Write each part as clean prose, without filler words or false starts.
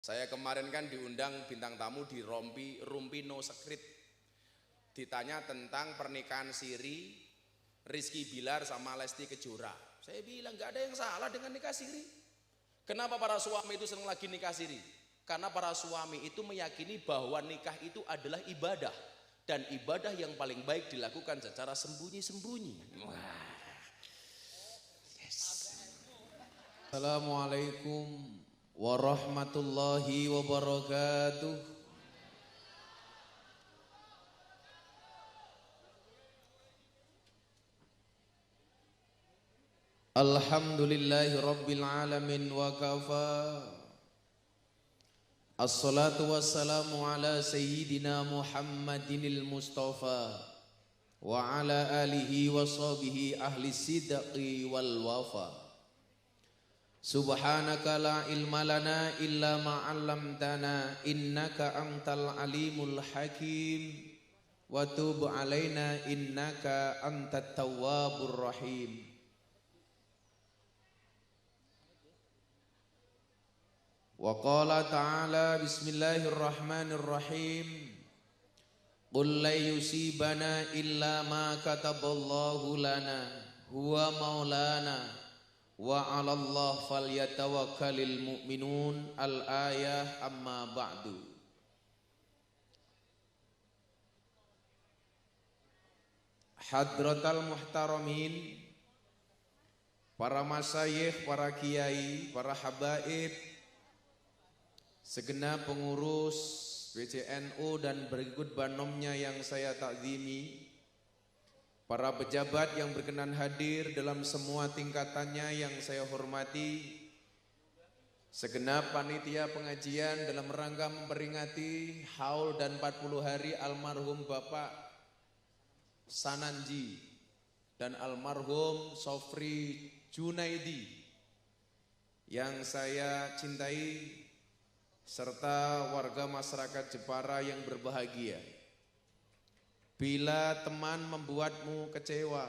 Saya kemarin kan diundang bintang tamu di Rumpi No Secret. Ditanya tentang pernikahan siri Rizky Bilar sama Lesti Kejora. Saya bilang gak ada yang salah dengan nikah siri. Kenapa para suami itu sering lagi nikah siri? Karena para suami itu meyakini bahwa nikah itu adalah ibadah. Dan ibadah yang paling baik dilakukan secara sembunyi-sembunyi. Yes. Assalamualaikum warahmatullahi wabarakatuh. Alhamdulillahi rabbil alamin wa kafa. Assalatu wassalamu ala sayyidina Muhammadinil Mustafa wa ala alihi wa sahbihi ahli sidqi wal wafa. Subhanaka la ilma lana illa ma 'allamtana innaka antal alimul hakim wa tub alaina innaka antat tawwabur rahim. Wa qala ta'ala bismillahirrahmanirrahim. Qul la yusibana illa ma kataballahu lana huwa maulana wa 'alallah falyatawakkalul mu'minun. Al-ayah amma ba'du. Hadratal muhtaramin, para masyayikh, para kiai, para habaib, segenap pengurus PCNU dan berikut banomnya yang saya takzimi, para pejabat yang berkenan hadir dalam semua tingkatannya yang saya hormati, segenap panitia pengajian dalam rangka memperingati haul dan 40 hari almarhum Bapak Sananji dan almarhum Sofri Junaidi yang saya cintai, serta warga masyarakat Jepara yang berbahagia. Bila teman membuatmu kecewa,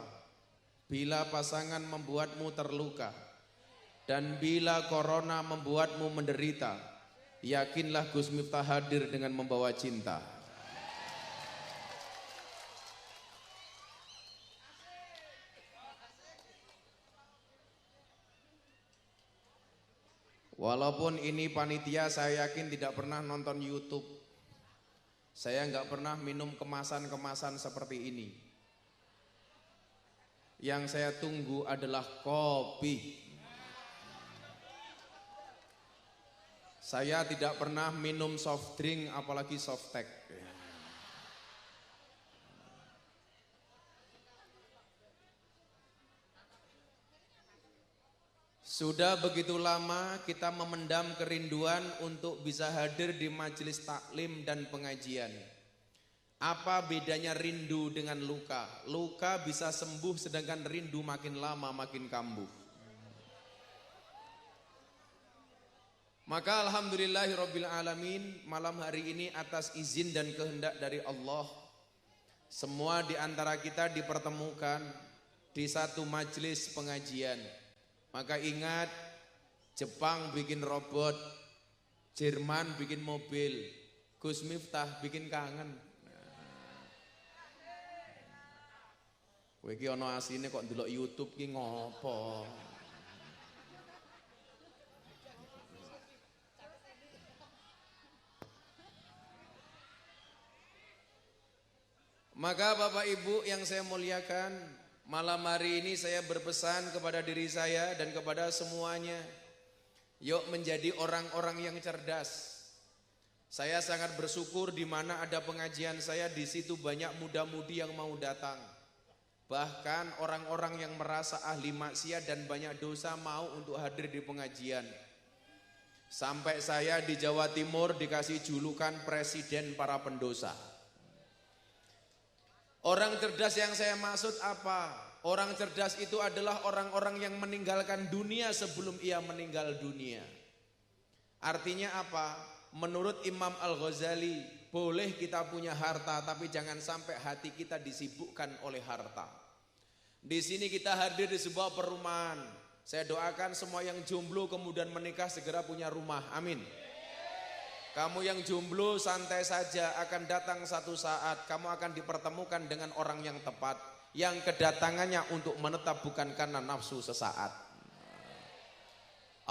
bila pasangan membuatmu terluka, dan bila corona membuatmu menderita, yakinlah Gus Miftah hadir dengan membawa cinta. Walaupun ini panitia, saya yakin tidak pernah nonton YouTube. Saya nggak pernah minum kemasan-kemasan seperti ini. Yang saya tunggu adalah kopi. Saya tidak pernah minum soft drink, apalagi softtek. Sudah begitu lama kita memendam kerinduan untuk bisa hadir di majelis taklim dan pengajian. Apa bedanya rindu dengan luka? Luka bisa sembuh sedangkan rindu makin lama makin kambuh. Maka alhamdulillahirabbil alamin, malam hari ini atas izin dan kehendak dari Allah, semua di antara kita dipertemukan di satu majelis pengajian. Maka ingat, Jepang bikin robot, Jerman bikin mobil, Gus Miftah bikin kangen. Kowe iki ana asine kok ndelok YouTube ki ngopo? Maka Bapak Ibu yang saya muliakan, malam hari ini saya berpesan kepada diri saya dan kepada semuanya, yuk menjadi orang-orang yang cerdas. Saya sangat bersyukur di mana ada pengajian saya, di situ banyak muda-mudi yang mau datang. Bahkan orang-orang yang merasa ahli maksiat dan banyak dosa mau untuk hadir di pengajian. Sampai saya di Jawa Timur dikasih julukan presiden para pendosa. Orang cerdas yang saya maksud apa? Orang cerdas itu adalah orang-orang yang meninggalkan dunia sebelum ia meninggal dunia. Artinya apa? Menurut Imam Al-Ghazali, boleh kita punya harta tapi jangan sampai hati kita disibukkan oleh harta. Di sini kita hadir di sebuah perumahan. Saya doakan semua yang jomblo kemudian menikah segera punya rumah. Amin. Kamu yang jomblo santai saja, akan datang satu saat kamu akan dipertemukan dengan orang yang tepat, yang kedatangannya untuk menetap bukan karena nafsu sesaat.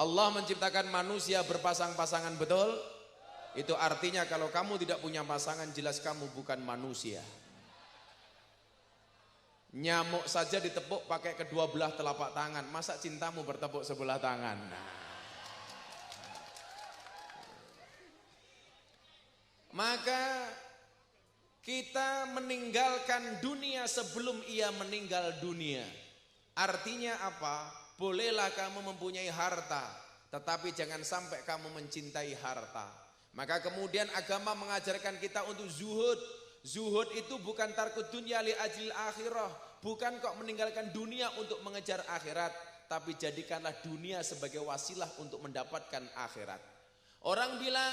Allah menciptakan manusia berpasang-pasangan, betul? Itu artinya kalau kamu tidak punya pasangan, jelas kamu bukan manusia. Nyamuk saja ditepuk pakai kedua belah telapak tangan, masa cintamu bertepuk sebelah tangan? Maka kita meninggalkan dunia sebelum ia meninggal dunia. Artinya apa? Bolehlah kamu mempunyai harta, tetapi jangan sampai kamu mencintai harta. Maka kemudian agama mengajarkan kita untuk zuhud. Zuhud itu bukan tarkud dunya li ajlil akhirah, bukan kok meninggalkan dunia untuk mengejar akhirat, tapi jadikanlah dunia sebagai wasilah untuk mendapatkan akhirat. Orang bilang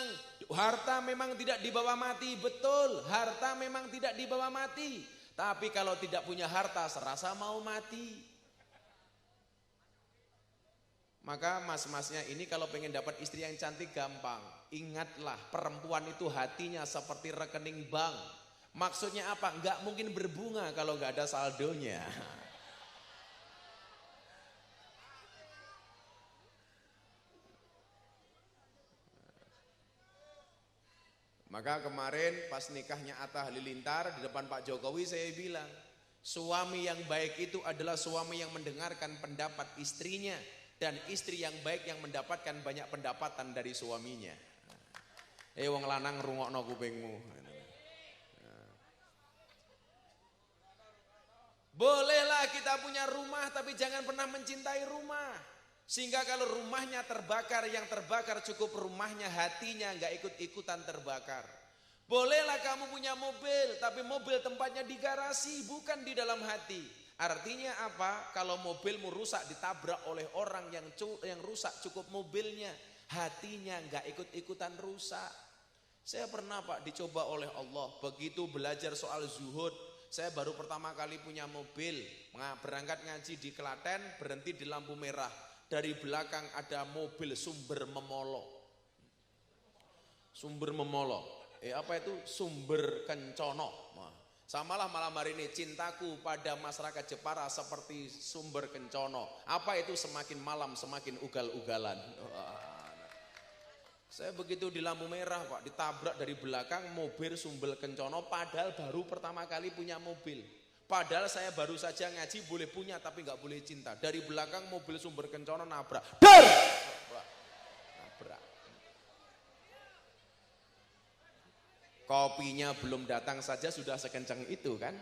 harta memang tidak dibawa mati, betul, harta memang tidak dibawa mati. Tapi kalau tidak punya harta serasa mau mati. Maka mas-masnya ini kalau pengen dapat istri yang cantik gampang. Ingatlah, perempuan itu hatinya seperti rekening bank. Maksudnya apa? Enggak mungkin berbunga kalau enggak ada saldonya. Maka kemarin pas nikahnya Atta Halilintar di depan Pak Jokowi saya bilang, suami yang baik itu adalah suami yang mendengarkan pendapat istrinya, dan istri yang baik yang mendapatkan banyak pendapatan dari suaminya. Wong lanang rungokno kupingmu. Bolehlah kita punya rumah tapi jangan pernah mencintai rumah. Sehingga kalau rumahnya terbakar, yang terbakar cukup rumahnya, hatinya nggak ikut-ikutan terbakar. Bolehlah kamu punya mobil, tapi mobil tempatnya di garasi, bukan di dalam hati. Artinya apa? Kalau mobilmu rusak ditabrak oleh orang yang rusak cukup mobilnya, hatinya nggak ikut-ikutan rusak. Saya pernah Pak dicoba oleh Allah, begitu belajar soal zuhud. Saya baru pertama kali punya mobil, berangkat ngaji di Klaten, berhenti di lampu merah. Dari belakang ada mobil sumber memolok. Sumber memolok. Apa itu? Sumber kencono. Samalah malam hari ini, cintaku pada masyarakat Jepara seperti sumber kencono. Apa itu? Semakin malam semakin ugal-ugalan. Saya begitu di lampu merah Pak, ditabrak dari belakang mobil sumber kencono, padahal baru pertama kali punya mobil. Padahal saya baru saja ngaji boleh punya tapi nggak boleh cinta. Dari belakang mobil sumber kencono nabrak. Dar! Nabrak. Kopinya belum datang saja sudah sekencang itu kan.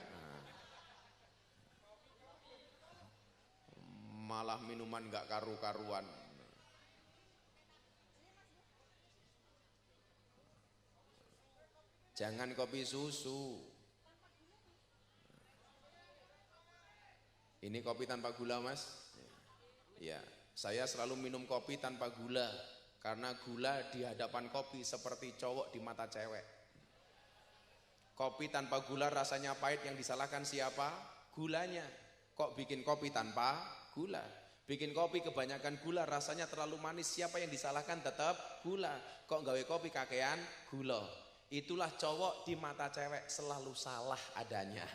Malah minuman nggak karu-karuan. Jangan kopi susu. Ini kopi tanpa gula Mas? Ya, saya selalu minum kopi tanpa gula. Karena gula di hadapan kopi seperti cowok di mata cewek. Kopi tanpa gula rasanya pahit, yang disalahkan siapa? Gulanya. Kok bikin kopi tanpa gula? Bikin kopi kebanyakan gula rasanya terlalu manis, siapa yang disalahkan? Tetap gula. Kok gawe kopi kakean gula? Itulah cowok di mata cewek selalu salah adanya.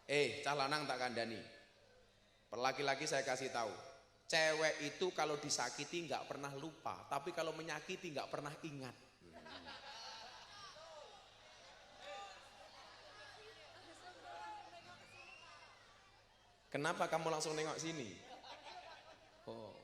Cah lanang tak kandani. Laki-laki saya kasih tahu, cewek itu kalau disakiti nggak pernah lupa, tapi kalau menyakiti nggak pernah ingat. Kenapa kamu langsung nengok sini? Oh,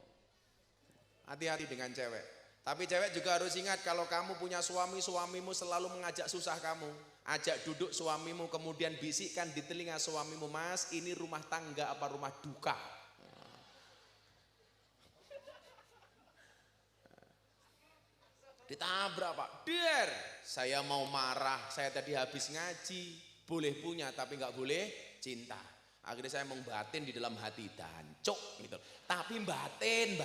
hati-hati dengan cewek. Tapi cewek juga harus ingat, kalau kamu punya suami, suamimu selalu mengajak susah kamu. Ajak duduk suamimu, kemudian bisikkan di telinga suamimu, Mas, ini rumah tangga apa rumah duka? Ditabrak Pak, der, saya mau marah, saya tadi habis ngaji, boleh punya tapi nggak boleh cinta. Akhirnya saya mau batin di dalam hati, dancuk gitu. Tapi batin.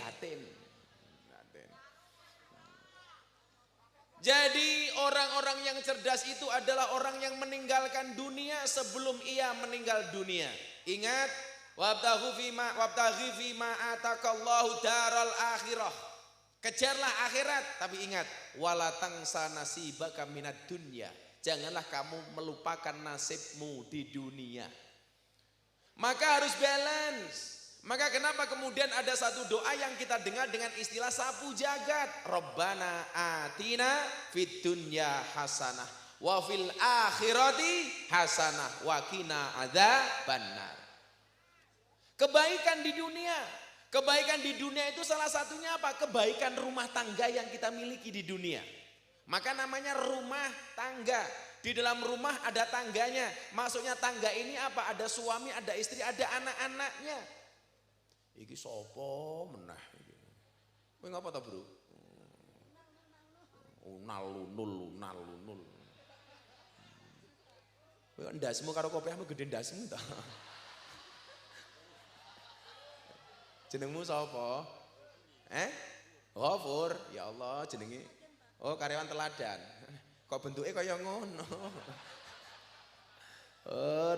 Jadi orang-orang yang cerdas itu adalah orang yang meninggalkan dunia sebelum ia meninggal dunia. Ingat, wabtaghi fima atakallahu daral akhirah. Kejarlah akhirat, tapi ingat, wala tangsa nasibaka minad dunya. Janganlah kamu melupakan nasibmu di dunia. Maka harus balance. Maka kenapa kemudian ada satu doa yang kita dengar dengan istilah sapu jagat. Rabbana atina fid dunya hasanah wa fil akhirati hasanah wa qina adzabannar. Kebaikan di dunia. Kebaikan di dunia itu salah satunya apa? Kebaikan rumah tangga yang kita miliki di dunia. Maka namanya rumah tangga. Di dalam rumah ada tangganya. Maksudnya tangga ini apa? Ada suami, ada istri, ada anak-anaknya. Iki sopo menah iki. Kowe ngapa ta, Bro? Unal lunul. Kowe ndasmu karo kopiahmu gede ndasmu ta. Jenengmu sapa? Ghafur. Ya Allah jenenge. Oh, karyawan teladan. Kok bentuke kaya ngono.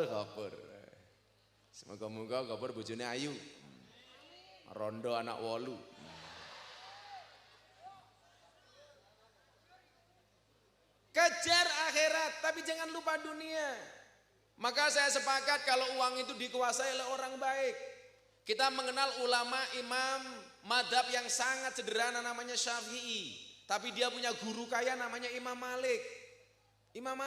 Ghafur. Semoga-moga Ghafur bojone ayu. Rondo anak 8. Kejar akhirat, tapi jangan lupa dunia. Maka saya sepakat kalau uang itu dikuasai oleh orang baik. Kita mengenal ulama imam madhab yang sangat sederhana namanya Syafi'i. Tapi dia punya guru kaya namanya Imam Malik. Imam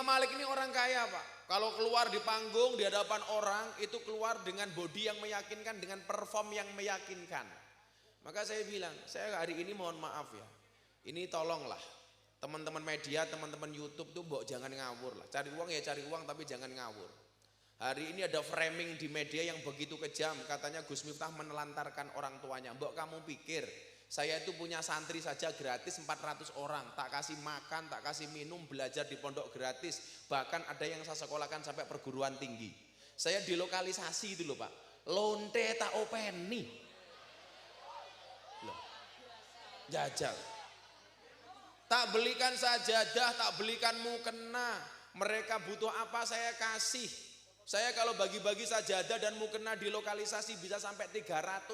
Malik ini orang kaya, Pak. Kalau keluar di panggung di hadapan orang itu keluar dengan body yang meyakinkan, dengan perform yang meyakinkan. Maka saya bilang, saya hari ini mohon maaf ya. Ini tolonglah teman-teman media, teman-teman YouTube tuh mbok jangan ngawur lah. Cari uang ya cari uang tapi jangan ngawur. Hari ini ada framing di media yang begitu kejam, katanya Gus Miftah menelantarkan orang tuanya. Mbok kamu pikir saya itu punya santri saja gratis 400 orang, tak kasih makan, tak kasih minum, belajar di pondok gratis. Bahkan ada yang saya sekolahkan sampai perguruan tinggi. Saya dilokalisasi itu loh Pak, lonte tak openi. Loh, jajal. Tak belikan sajadah, tak belikan mukena. Mereka butuh apa saya kasih. Saya kalau bagi-bagi sajadah dan mukena di lokalisasi bisa sampai 300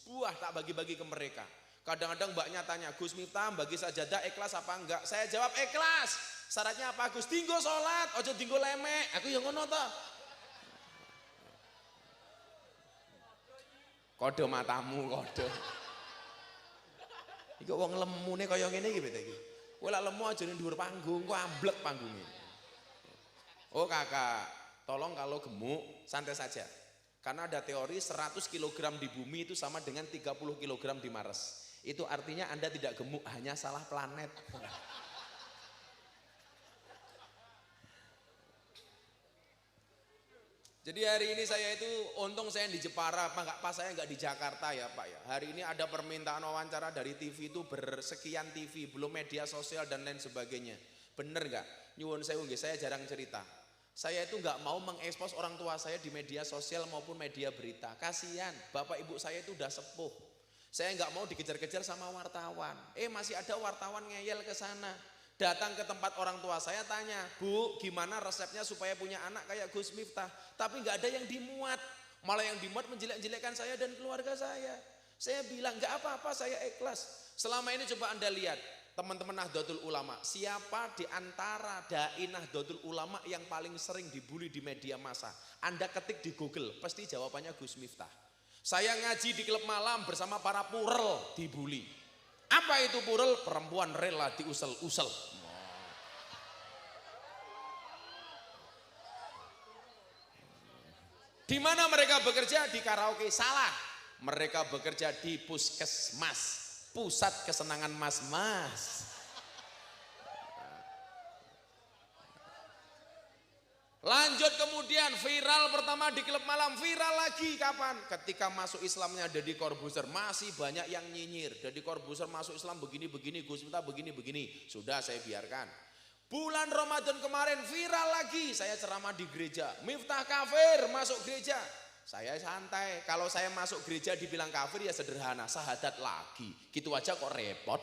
buah tak bagi-bagi ke mereka. Kadang-kadang mbaknya tanya, Gus Miftah bagi sajadah ikhlas apa enggak? Saya jawab ikhlas. Syaratnya apa Gus? Tinggo sholat, ojo tinggo lemek. Aku yang ngono toh. Kode matamu, kode. Iku wong lemune kaya ngene iki bete iki. Kowe lak lemu aja ning dhuwur panggung, kok amblek panggungnya. Oh kakak, tolong kalau gemuk santai saja. Karena ada teori 100 kg di bumi itu sama dengan 30 kg di Mars. Itu artinya Anda tidak gemuk, hanya salah planet. Jadi hari ini saya itu untung saya di Jepara, pas saya nggak di Jakarta ya Pak ya. Hari ini ada permintaan wawancara dari TV itu bersekian TV, belum media sosial dan lain sebagainya. Bener nggak? Nyuwun sewu nggih, saya jarang cerita. Saya itu nggak mau mengekspos orang tua saya di media sosial maupun media berita. Kasihan, bapak ibu saya itu udah sepuh. Saya nggak mau dikejar-kejar sama wartawan. Masih ada wartawan ngeyel ke sana. Datang ke tempat orang tua saya tanya, Bu, gimana resepnya supaya punya anak kayak Gus Miftah? Tapi nggak ada yang dimuat. Malah yang dimuat menjelek-jelekan saya dan keluarga saya. Saya bilang nggak apa-apa, saya ikhlas. Selama ini coba Anda lihat. Teman-teman Nahdlatul Ulama, siapa di antara dai Nahdlatul Ulama yang paling sering dibully di media massa? Anda ketik di Google, pasti jawabannya Gus Miftah. Saya ngaji di klub malam bersama para purel dibully. Apa itu purel? Perempuan rela diusel-usel. Di mana mereka bekerja? Di karaoke. Salah. Mereka bekerja di puskesmas. Pusat kesenangan mas-mas. Lanjut kemudian viral pertama di klub malam, viral lagi kapan? Ketika masuk Islamnya Deddy Corbuzier, masih banyak yang nyinyir. Deddy Corbuzier masuk Islam begini-begini, Gus Miftah begini-begini. Sudah saya biarkan. Bulan Ramadan kemarin viral lagi, saya ceramah di gereja. Miftah kafir masuk gereja. Saya santai, kalau saya masuk gereja dibilang kafir ya sederhana, syahadat lagi. Gitu aja kok repot.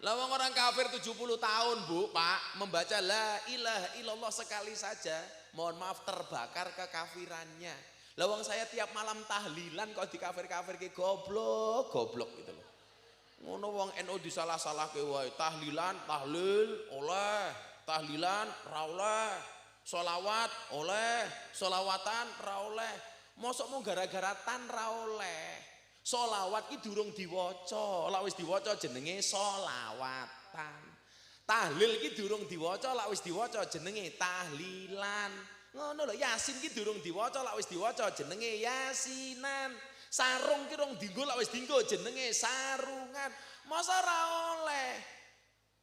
Lawang orang kafir 70 tahun Bu, Pak, membaca la ilaha illallah sekali saja, mohon maaf terbakar kekafirannya. Lawang saya tiap malam tahlilan kok di kafir-kafir ke goblok gitu loh. Ngono wong NU disalah-salah ke wae tahlilan tahlil oleh, tahlilan ra oleh, sholawat oleh, sholawatan ra oleh. Mosok mau gara-gara tan ra oleh. Sholawat ki durung diwaca, lak wis diwaca jenenge sholawatan. Tahlil ki durung diwaca, lak wis diwaca jenenge tahlilan. Ngono lho, Yasin ki durung diwaca, lak wis diwaca jenenge yasinan. Sarung ki rong dinggo, lak wis dinggo jenenge sarungan. Masa ra oleh.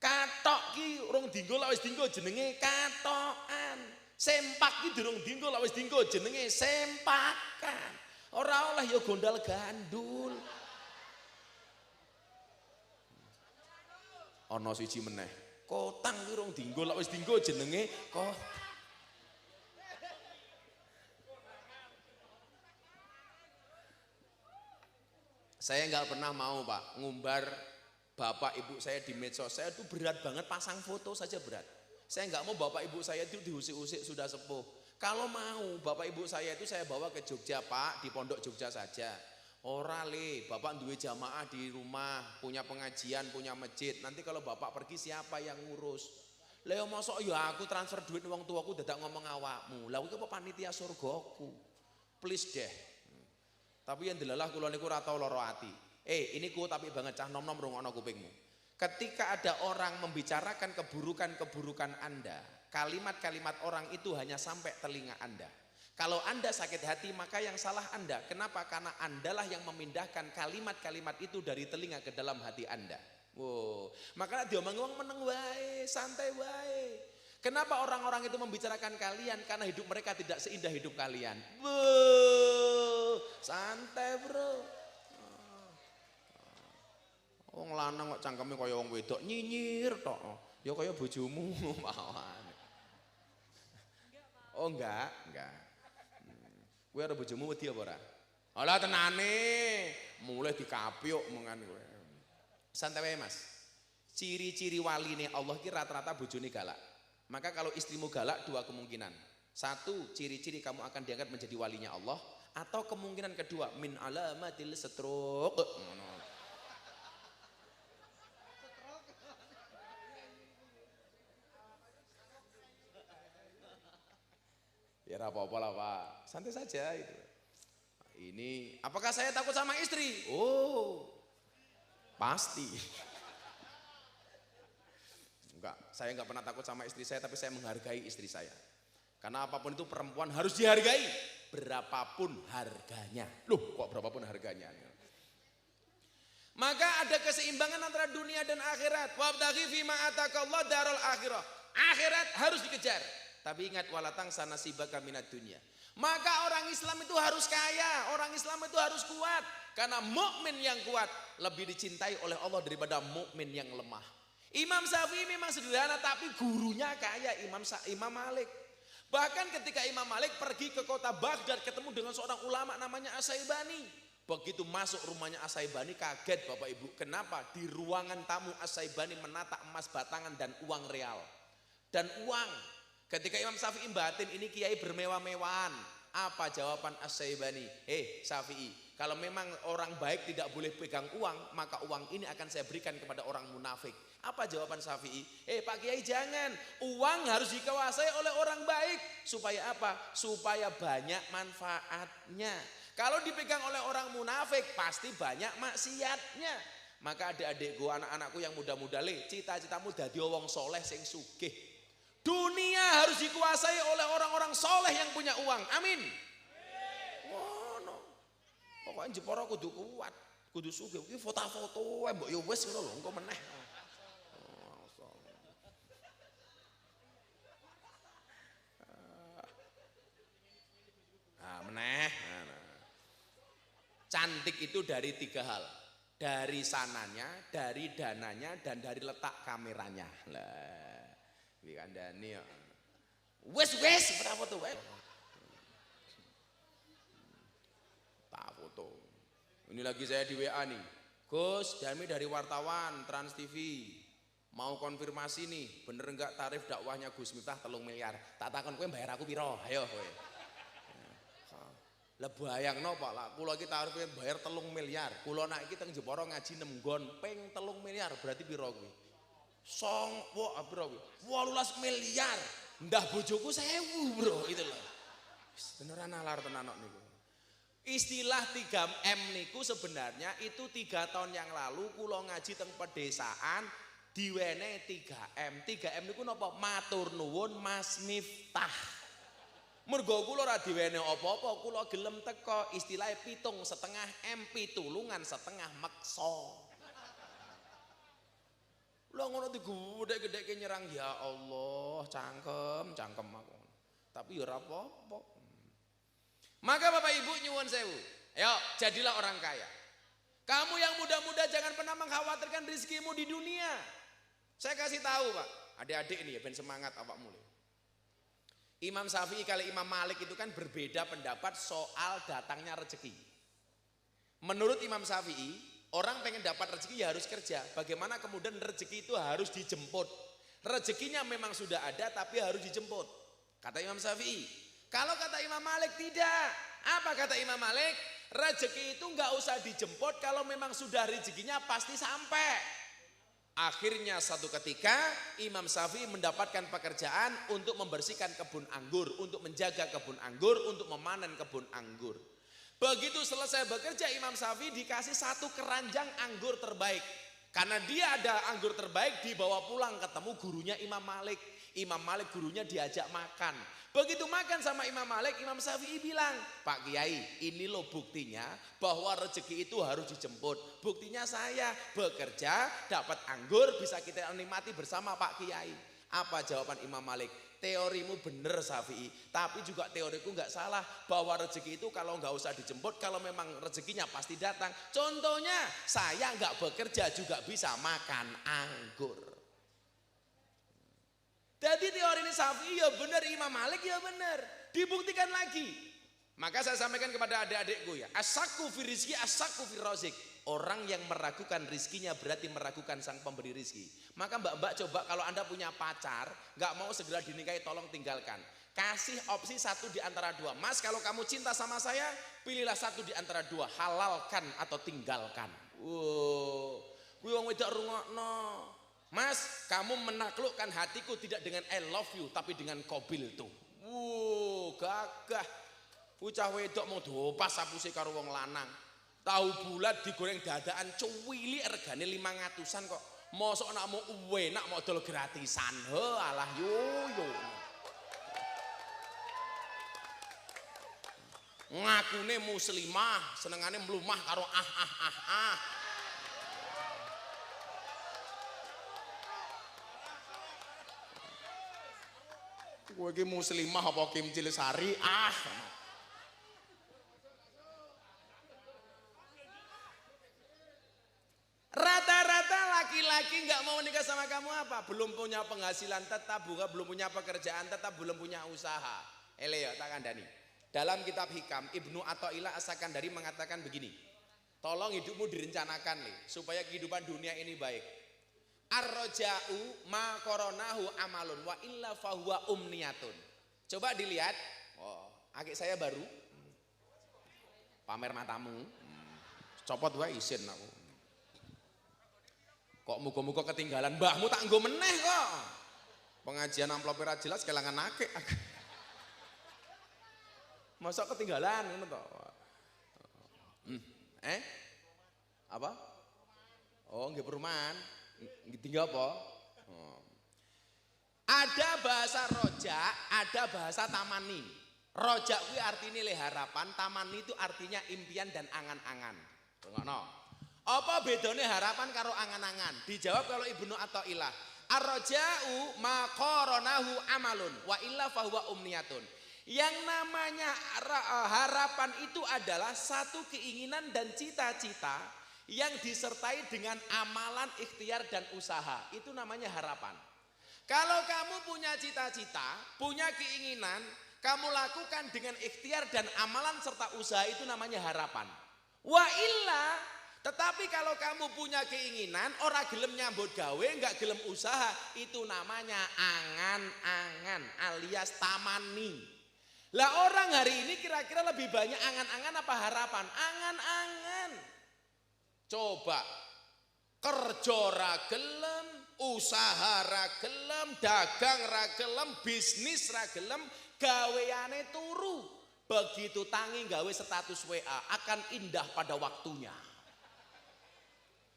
Katok ki rong dinggo, lak wis dinggo jenenge katokan. Sempak ki durung dinggo, lak wis dinggo jenenge sempakan. Ora oleh ya gondal gandul. Ana siji meneh. Kotang ki rong dinggo, lak wis dinggo jenenge kok. Saya nggak pernah mau Pak ngumbar bapak ibu saya di medsos. Saya itu berat banget, pasang foto saja berat. Saya nggak mau bapak ibu saya itu diusik-usik sudah sepuh. Kalau mau bapak ibu saya itu saya bawa ke Jogja Pak, di pondok Jogja saja. Ora le, bapak duwe jamaah di rumah, punya pengajian, punya masjid. Nanti kalau bapak pergi siapa yang ngurus? Leo mosok ya aku transfer duit wong tuaku dadak ngomong awakmu. Lah iki apa panitia surgaku? Please deh. Tapi yang delalah kula niku ora tau lara ati. Ini ku tapi banget cah nom-nom rungokno kupingmu. Ketika ada orang membicarakan keburukan-keburukan Anda, kalimat-kalimat orang itu hanya sampai telinga Anda. Kalau Anda sakit hati maka yang salah Anda. Kenapa? Karena Andalah yang memindahkan kalimat-kalimat itu dari telinga ke dalam hati Anda. Wow. Makanya diomong wong meneng wae, santai wae. Kenapa orang-orang itu membicarakan kalian? Karena hidup mereka tidak seindah hidup kalian. Santai bro. Wong lanang kok cangkeme kaya wong wedok nyinyir tok. Ya kaya bojomu mawon. Oh enggak. Kowe karo bojomu wedi apa ora? Alah tenane, mulai dikapyuk mengan kowe. Santai wae Mas. Ciri-ciri waline Allah ki rata-rata bojone galak. Maka kalau istrimu galak dua kemungkinan. Satu, ciri-ciri kamu akan diangkat menjadi walinya Allah. Atau kemungkinan kedua, min alamatil setruk. Ya apa-apa lah Pak, santai saja itu. Ini, apakah saya takut sama istri? Oh, pasti. Enggak, saya enggak pernah takut sama istri saya, tapi saya menghargai istri saya. Karena apapun itu perempuan harus dihargai, berapapun harganya. Loh, kok berapapun harganya? Maka ada keseimbangan antara dunia dan akhirat. Wabtaghi fima atakallah darul akhirah. Akhirat harus dikejar. Tapi ingat walatang sana sibaka minat dunia. Maka orang Islam itu harus kaya, orang Islam itu harus kuat. Karena mukmin yang kuat lebih dicintai oleh Allah daripada mukmin yang lemah. Imam Syafi'i memang sederhana tapi gurunya kaya, Imam Malik. Bahkan ketika Imam Malik pergi ke kota Baghdad ketemu dengan seorang ulama namanya As-Syaibani. Begitu masuk rumahnya As-Syaibani kaget Bapak Ibu. Kenapa? Di ruangan tamu As-Syaibani menata emas batangan dan uang real. Dan uang. Ketika Imam Syafi'i batin ini kiai bermewah-mewahan. Apa jawaban As-Syaibani? Syafi'i, kalau memang orang baik tidak boleh pegang uang, maka uang ini akan saya berikan kepada orang munafik. Apa jawaban Syafi'i? Pak Kiai jangan, uang harus dikuasai oleh orang baik. Supaya apa? Supaya banyak manfaatnya. Kalau dipegang oleh orang munafik, pasti banyak maksiatnya. Maka adik-adikku, anak-anakku yang muda-muda cita-citamu dadi wong soleh sing sugih. Dunia harus dikuasai oleh orang-orang soleh yang punya uang. Amin. Ngono. Pokoknya Jepara kudu kuat, kudu sugih. Iki foto-foto mbok yo wis ngono lho, engko meneh. Meneh. Cantik itu dari 3 hal. Dari sananya, dari dananya, dan dari letak kameranya. Lah. Iki kandhane ya. Wis ora foto wae. Tak foto. Ini lagi saya di WA nih. Gus, Dami dari wartawan Trans TV. Mau konfirmasi nih, bener enggak tarif dakwahnya Gus Miftah 3 miliar? Tak takon kowe bayar aku piro? Ayo kowe. Lah bayangno Pak, lah kula iki tarife bayar 3 miliar. Kula nak iki teng Jepara ngaji 6 nggon, ping 3 miliar berarti piro kuwi? Piro kuwi? 18 miliar. Ndah bojoku 1000, Bro, itu loh. Wis beneran nalar tenan kok niku. Istilah 3M niku sebenarnya itu 3 tahun yang lalu kula ngaji teng pedesaan diwene 3M. 3M niku napa? Matur nuwun Mas Miftah. Mergo kula ora diwene apa-apa, kula gelem teko istilahnya 7,5 M, pitulungan setengah meksa. Lah ngono digedhe-gedheke nyerang ya Allah, cangkem aku. Tapi ya ora apa-apa. Maka Bapak Ibu nyuwun sewu, ayo jadilah orang kaya. Kamu yang muda-muda jangan pernah mengkhawatirkan rezekimu di dunia. Saya kasih tahu Pak, adik-adik ini ya ben semangat awak mulai. Imam Syafi'i kali Imam Malik itu kan berbeda pendapat soal datangnya rezeki. Menurut Imam Syafi'i, orang pengen dapat rezeki ya harus kerja. Bagaimana kemudian rezeki itu harus dijemput. Rezekinya memang sudah ada tapi harus dijemput. Kata Imam Syafi'i. Kalau kata Imam Malik tidak. Apa kata Imam Malik? Rezeki itu nggak usah dijemput, kalau memang sudah rezekinya pasti sampai. Akhirnya satu ketika Imam Syafi'i mendapatkan pekerjaan untuk membersihkan kebun anggur, untuk menjaga kebun anggur, untuk memanen kebun anggur. Begitu selesai bekerja Imam Syafi'i dikasih 1 keranjang anggur terbaik. Karena dia ada anggur terbaik dibawa pulang ketemu gurunya Imam Malik. Imam Malik gurunya diajak makan. Begitu makan sama Imam Malik, Imam Syafi'i bilang, Pak Kiai, ini loh buktinya bahwa rezeki itu harus dijemput. Buktinya saya bekerja, dapat anggur, bisa kita nikmati bersama Pak Kiai. Apa jawaban Imam Malik? Teorimu bener Syafi'i, tapi juga teoriku nggak salah bahwa rezeki itu kalau nggak usah dijemput, kalau memang rezekinya pasti datang. Contohnya, saya nggak bekerja juga bisa makan anggur. Jadi teori ini Syafi'i ya benar, Imam Malik ya benar. Dibuktikan lagi. Maka saya sampaikan kepada adik-adikku ya. Asyaku fi rizki, asyaku fi rozik. Orang yang meragukan rizkinya berarti meragukan sang pemberi rizki. Maka mbak-mbak coba kalau Anda punya pacar, gak mau segera dinikahi, tolong tinggalkan. Kasih opsi 1 di antara 2. Mas, kalau kamu cinta sama saya, pilihlah 1 di antara 2. Halalkan atau tinggalkan. Kuwi wong wedok rungokno. Mas, kamu menaklukkan hatiku tidak dengan I love you, tapi dengan kobil tuh. Gagah. Bocah wedok mau diopas sapuse karo wong lanang. Tahu bulat digoreng dadaan cuwili regane 500-an kok. Mosok nak mau enak mau dol gratisan. Alah yo. Ngakune muslimah, senengane mlumah karo ah. Kowe iki muslimah apa Kim Cilisari? Rata-rata laki-laki nggak mau menikah sama kamu apa? Belum punya penghasilan tetap, belum punya pekerjaan tetap, belum punya usaha. Ya, tak kandani. Dalam kitab Hikam, Ibnu Athaillah As-Sakandari mengatakan begini. Tolong hidupmu direncanakan nih, supaya kehidupan dunia ini baik. Ar-raja'u ma koronahu amalun wa illa fahuwa umniyatun. Coba dilihat. Akik saya baru. Pamer matamu. Copot wae isin aku. Kok muga-muga ketinggalan mbahmu tak nggo meneh kok. Pengajian amplop ora jelas kelangan akik. Masa ketinggalan ngono to. Apa? Oh, nggih perumahan. Tinggal apa? Ada bahasa rojak, ada bahasa tamani. Rojak itu artinya harapan, tamani itu artinya impian dan angan-angan. Apa bedanya harapan karo angan-angan? Dijawab kalau Ibnu Athaillah. Ar-roja'u ma qoronahu amalun wa illa fahuwa umniyatun. Yang namanya harapan itu adalah satu keinginan dan cita-cita yang disertai dengan amalan, ikhtiar dan usaha. Itu namanya harapan. Kalau kamu punya cita-cita, punya keinginan, kamu lakukan dengan ikhtiar dan amalan serta usaha, itu namanya harapan. Wa illa, tetapi kalau kamu punya keinginan, ora gelem nyambut gawe, enggak gelem usaha, itu namanya angan-angan alias tamani. Lah orang hari ini kira-kira lebih banyak angan-angan apa harapan? Angan-angan. Coba kerja ra gelem, usaha ra gelem, dagang ra gelem, bisnis ra gelem, gaweane turu. Begitu tangi gawe status WA akan indah pada waktunya.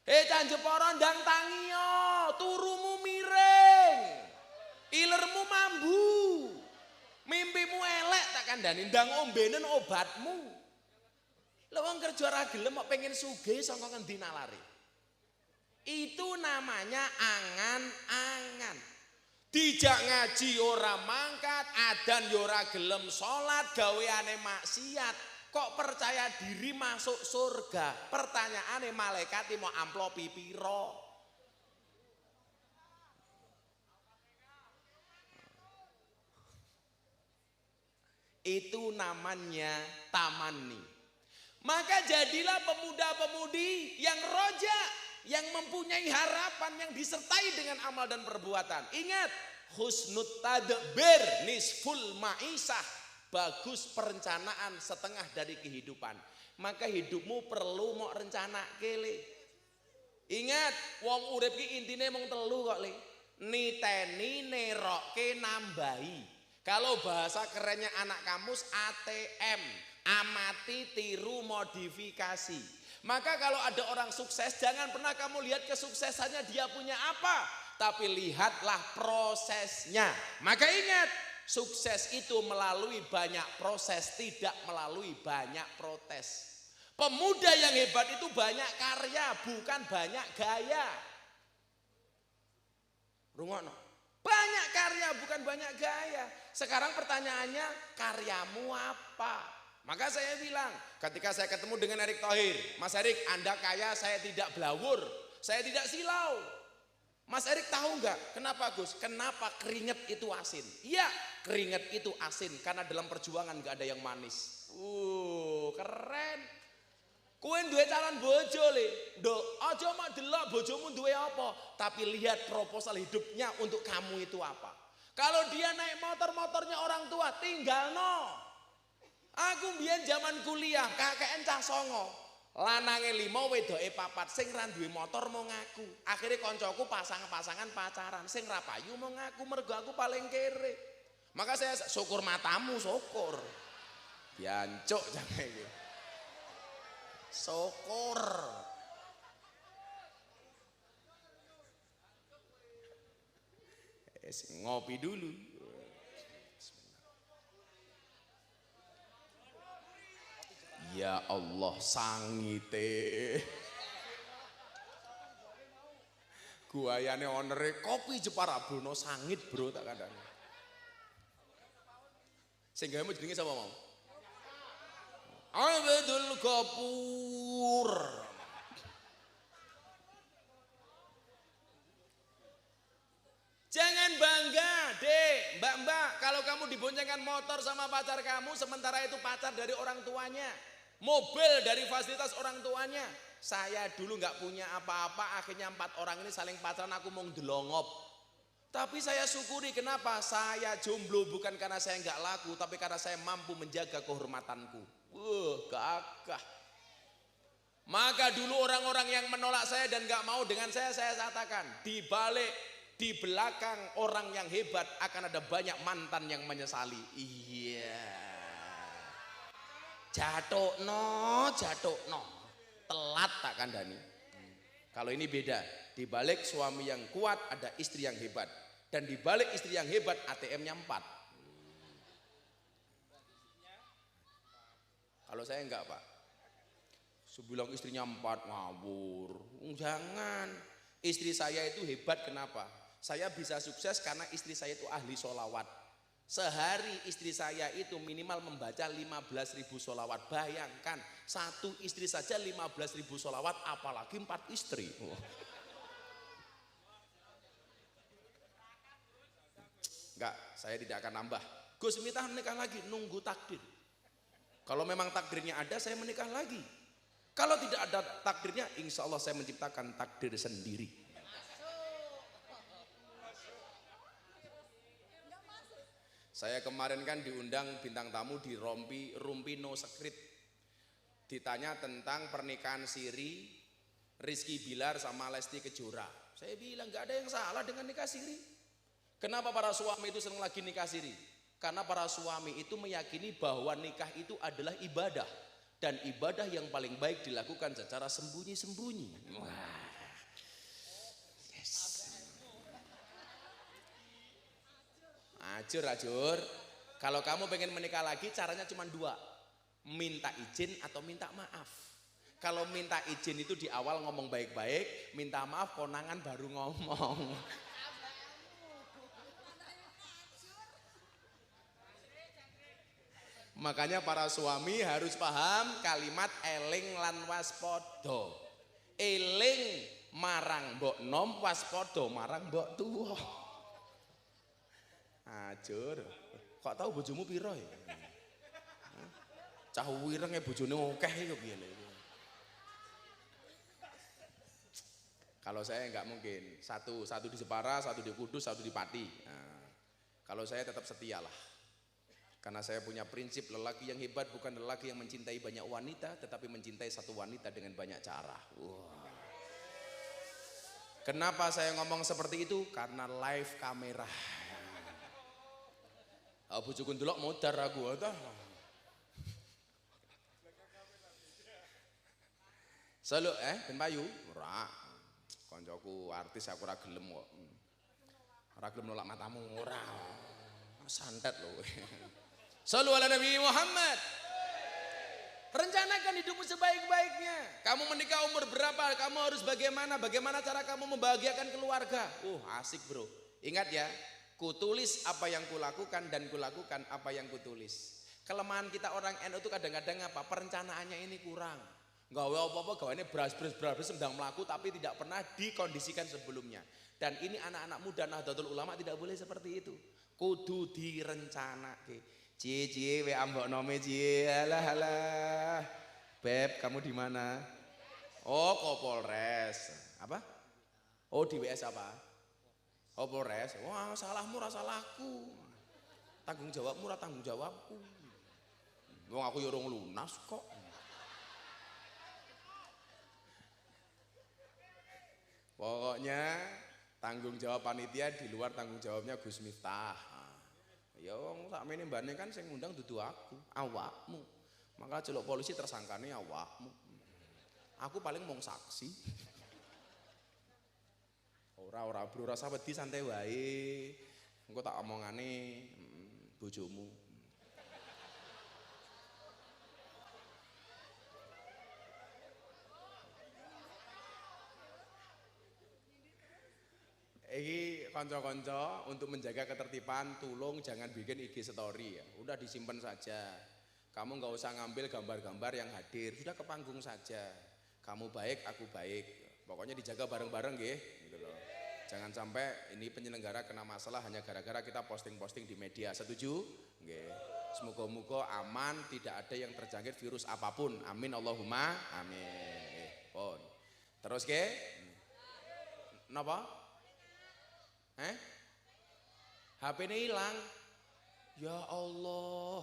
Canjepara ndang tangi yo, turumu miring. Ilermu mambu. Mimpimu elek tak kandhani ndang ombenen obatmu. Lha wong kerja ra gelem kok pengen sugih saka ngendi nalare. Itu namanya angan-angan. Dijak ngaji ora mangkat, adan yo ora gelem salat, gaweane maksiat. Kok percaya diri masuk surga? Pertanyaane malaikat mau amplopi piro? Itu namanya tamani. Maka jadilah pemuda-pemudi yang roja, yang mempunyai harapan, yang disertai dengan amal dan perbuatan. Ingat, husnut tadbir nisful ma'isah. Bagus perencanaan setengah dari kehidupan. Maka hidupmu perlu mau rencana kele. Ingat, wong urip ki intine mung telu kok le. Niteni, nerokke, nambahi. Kalau bahasa kerennya anak kamus ATM, amati, tiru, modifikasi. Maka kalau ada orang sukses, jangan pernah kamu lihat kesuksesannya dia punya apa, tapi lihatlah prosesnya. Maka ingat, sukses itu melalui banyak proses, tidak melalui banyak protes. Pemuda yang hebat itu banyak karya, bukan banyak gaya. Rungokno. Banyak karya, bukan banyak gaya. Sekarang pertanyaannya, karyamu apa? Maka saya bilang, ketika saya ketemu dengan Erick Thohir, Mas Erick, Anda kaya, saya tidak blawur, saya tidak silau. Mas Erick tahu nggak? Kenapa Gus? Kenapa keringet itu asin? Iya, keringet itu asin karena dalam perjuangan nggak ada yang manis. Keren. Kowe duwe calon bojo le, nduk aja mak delok bojomu duwe apa, tapi lihat proposal hidupnya untuk kamu itu apa. Kalau dia naik motornya orang tua, tinggalno. Aku mbiyen zaman kuliah, KKN cah 9. Lanange 5, wedoke 4, sing ra duwe motor mau ngaku. Akhirnya koncoku pasangan pacaran, sing ra payu mau ngaku mergo aku paling kere. Maka saya syukur matamu, syukur. Jancuk jangan iki. Syukur. Ngopi dulu. Ya Allah, sangite. Guayane onere kopi Jepara Bruno sangit bro tak kandhani. Sing gawe jenenge sapa mau? Abdul Ghafur. Jangan bangga, Dek, Mbak-mbak, kalau kamu diboncengkan motor sama pacar kamu, sementara itu pacar dari orang tuanya, mobil dari fasilitas orang tuanya. Saya dulu nggak punya apa-apa, akhirnya 4 orang ini saling pacaran, aku mau ndelongop. Tapi saya syukuri, kenapa? Saya jomblo bukan karena saya nggak laku, tapi karena saya mampu menjaga kehormatanku. Gagah. Maka dulu orang-orang yang menolak saya dan nggak mau dengan saya katakan, di belakang orang yang hebat akan ada banyak mantan yang menyesali. Iya. Jatokno. Telat tak kandhani. Kalau ini beda. Di balik suami yang kuat ada istri yang hebat. Dan di balik istri yang hebat ATM-nya 4. Kalau saya enggak Pak. Sebilang istrinya 4 ngawur. Jangan. Istri saya itu hebat kenapa? Saya bisa sukses karena istri saya itu ahli sholawat. Sehari istri saya itu minimal membaca 15.000 sholawat. Bayangkan satu istri saja 15.000 sholawat, apalagi 4 istri. Enggak, saya tidak akan nambah. Gus Miftah menikah lagi, nunggu takdir. Kalau memang takdirnya ada, saya menikah lagi. Kalau tidak ada takdirnya, insya Allah saya menciptakan takdir sendiri. Saya kemarin kan diundang bintang tamu di Rumpi No Secret. Ditanya tentang pernikahan siri Rizky Bilar sama Lesti Kejora. Saya bilang nggak ada yang salah dengan nikah siri. Kenapa para suami itu senang lagi nikah siri? Karena para suami itu meyakini bahwa nikah itu adalah ibadah. Dan ibadah yang paling baik dilakukan secara sembunyi-sembunyi. Wah. Yes. Ajur. Kalau kamu pengen menikah lagi caranya cuma dua. Minta izin atau minta maaf. Kalau minta izin itu di awal ngomong baik-baik, minta maaf konangan baru ngomong. Makanya para suami harus paham kalimat eling lan waspada. Eling marang mbok nom, waspada marang mbok tuwa. Ajur. Kok tahu bojomu piro ya? Cah wirenge bojone akeh iki piye lho. Kalau saya enggak mungkin. Satu di Jepara, satu di Kudus, satu di Pati. Nah, kalau saya tetap setialah. Karena saya punya prinsip lelaki yang hebat bukan lelaki yang mencintai banyak wanita, tetapi mencintai satu wanita dengan banyak cara. Wow. Kenapa saya ngomong seperti itu? Karena live kamera. Bojoku ndelok modar aku ta. Solo Ben Payu, ora. Koncoku artis aku ora gelem kok. Ora gelem nolak matamu ora. Santet lho. Shallu ala Nabi Muhammad. Rencanakan hidupmu sebaik-baiknya. Kamu menikah umur berapa? Kamu harus bagaimana? Bagaimana cara kamu membahagiakan keluarga? Asik bro. Ingat ya, kutulis apa yang kulakukan dan kulakukan apa yang kutulis. Kelemahan kita orang NU itu kadang-kadang apa? Perencanaannya ini kurang. Gawe apa-apa gawane beras sedang melaku tapi tidak pernah dikondisikan sebelumnya. Dan ini anak-anak muda Nahdlatul Ulama tidak boleh seperti itu. Kudu direncanake. Cie we ambok nome cie, alah. Beb, kamu di mana? Kopolres. Apa? Di WS apa? Polres. Wah, salahmu ra salahku. Tanggung jawabmu ra tanggung jawabku. Wong aku yo urung lunas kok. Pokoknya tanggung jawab panitia di luar tanggung jawabnya Gus Miftah. Ya wong sakmene mbane kan sing ngundang dudu aku, awakmu. Maka celuk polisi tersangkane awakmu. Aku paling mung saksi. Ora bro, rasa wedi santai wae. Engko tak omongane bojomu. Ini konco-konco untuk menjaga ketertiban, tolong jangan bikin IG story ya. Udah disimpan saja. Kamu nggak usah ngambil gambar-gambar yang hadir. Sudah ke panggung saja. Kamu baik, aku baik. Pokoknya dijaga bareng-bareng ya. Gitu loh. Jangan sampai ini penyelenggara kena masalah hanya gara-gara kita posting-posting di media. Setuju? Nggih. Semoga-moga aman, tidak ada yang terjangkit virus apapun. Amin Allahumma amin. Pun. Terus ke? Napa? HP ini hilang. Ya Allah.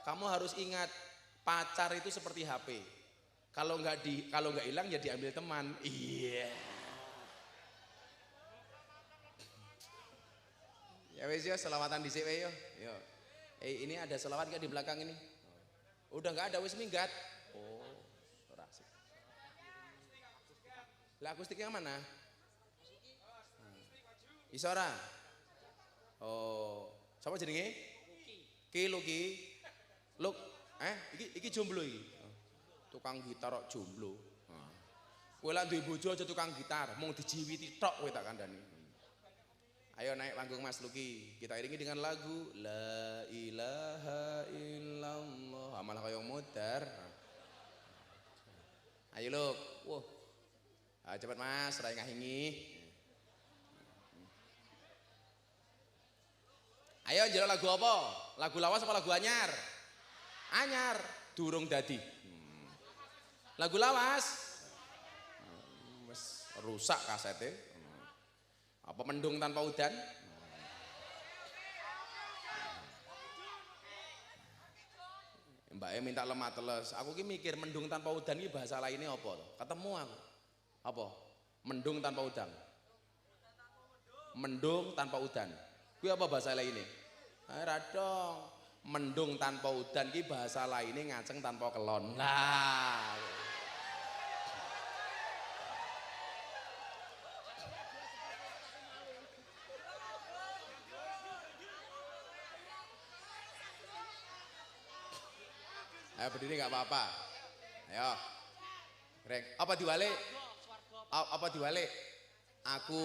Kamu harus ingat, pacar itu seperti HP. Kalau nggak hilang ya diambil teman. Iya. Ya wes ya, selawatan di sini yo. Yo. Ini ada selawat nggak di belakang ini? Udah nggak ada, wes minggat. Ora asik. Lah akustiknya mana? Isora. Siapa jenenge? Luki. Luk, iki jomblo iki. Tukang gitar kok jomblo. Kowe lak duwe bojo aja tukang gitar, mung dijiwiti tok kowe tak kandhani. Ayo naik panggung Mas Luki. Kita iringi dengan lagu La ilaha illallah. Malah kaya modar. Ayo Luk. Wah. Cepet Mas, rai ngahingi. Ayo njaluk lagu apa? Lagu lawas apa lagu anyar? Anyar, durung dadi. Lagu lawas. Wes rusak kasete. Apa mendung tanpa udan? Mbak E minta lemah teles. Aku ki mikir mendung tanpa udan ki bahasa lainnya apa? Ketemu aku. Apa? Mendung tanpa udan. Mendung tanpa udan. Kuwi apa bahasa lainnya? Ora dong. Mendung tanpa udan ki bahasa lainnya ngaceng tanpa kelon. Nah. Ayo berdiri nggak apa-apa. Ayo. Rek, apa diwalik? Apa diwalik? Aku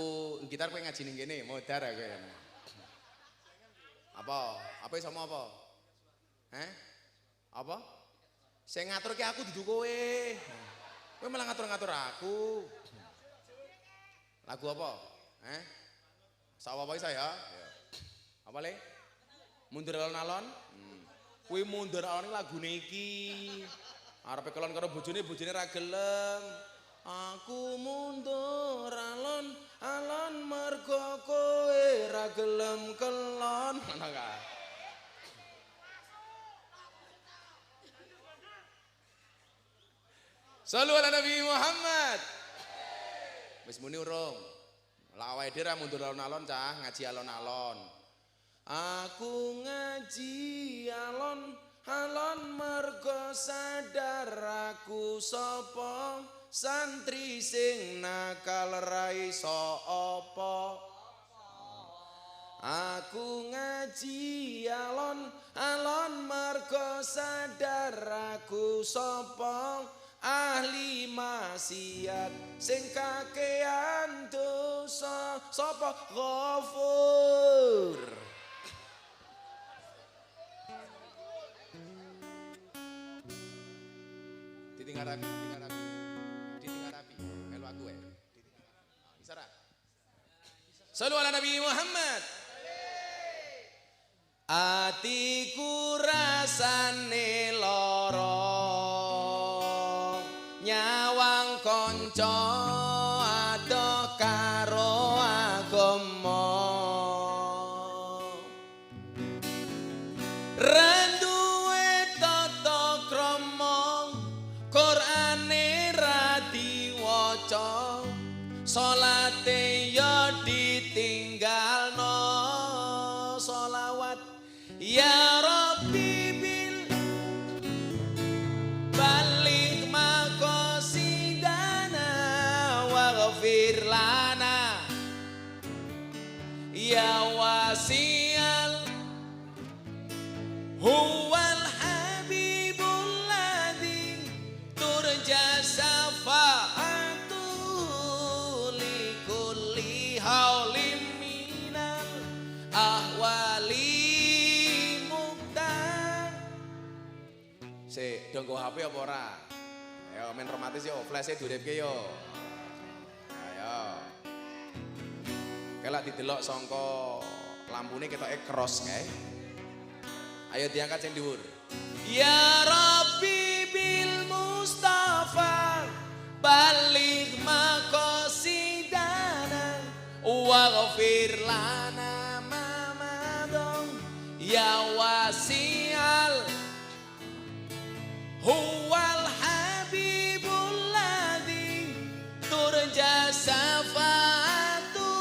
gitar kowe ngaji ning kene, modar aku. Apa? Apa sama apa? Apa? Sing ngatur ki aku dudu kowe. Kowe malah ngatur-ngatur aku. Lagu apa? Sawa-sawa saya. Apa le? Mundur alon-alon? Kuwi mundur alon lagune iki. Arepe kelon karo bojone ra gelem. Aku mundur alon-alon mergo kowe ra gelem kelon. Ngono ka. Shallu ala Nabi Muhammad. Wis muni urung. Lah awake dhewe ra mundur alon-alon cah, ngaji alon-alon. Aku ngaji alon-alon mergo sadar aku sapa santri sing nakal ra iso apa. Aku ngaji alon-alon mergo sadar aku sapa ahli maksiat sing kakean dosa sapa Ghafur. Ditinggal rapi, melu aku bisa ra? Shallu ala Nabi Muhammad. Atiku rasane lara, nyawang kanca adoh karo agama. Salate ya ditinggalno, sholawat ya Rabbi bil balik maqasidana waghfir lana ya wasi'al huwal habibul ladzi turja safa'at haulim minal ahwali muktar. Sik, donggo HP apa ora? Ayo main romantis yo, flash-e duripke yo. Ayo. Kelak didelok sangka lampune ketoke cross kae. Ayo diangkat sing dhuwur. Ya Rabbi bil Mustafa balik maqasidana waghfir lana ma madon ya wasi'al huwal habibul ladzi turja safa'atu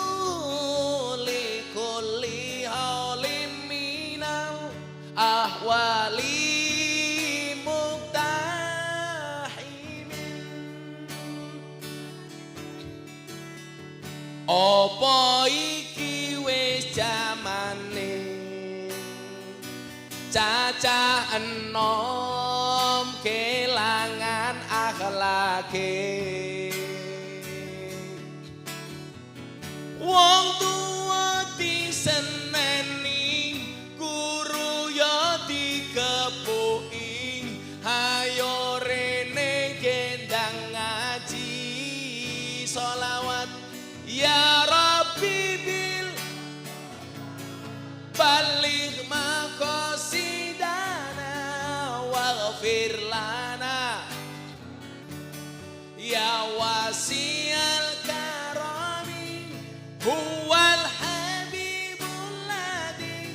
li kulli haulim minal ahwali apa iki wis jamane cacah enom kelangan akhlake wong tuwa diseneni guru ya dikepuki hayo rene gendang ngaji sholawat ya Rabbi bil balik maqasidana waghfir lana ya wasi'al karami huwal habibul ladzi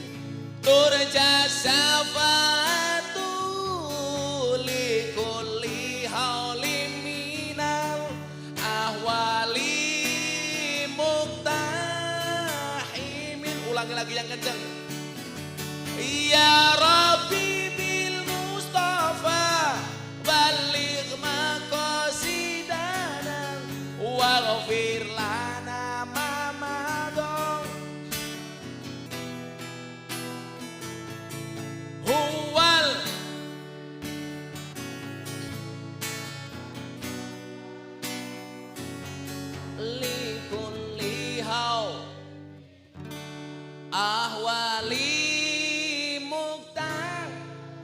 turja safa'atu lagi yang kenceng. Ya Rabbi bil Mustafa baligh maqasidana waghfir lana ma madha huwal likulli haw ahwali.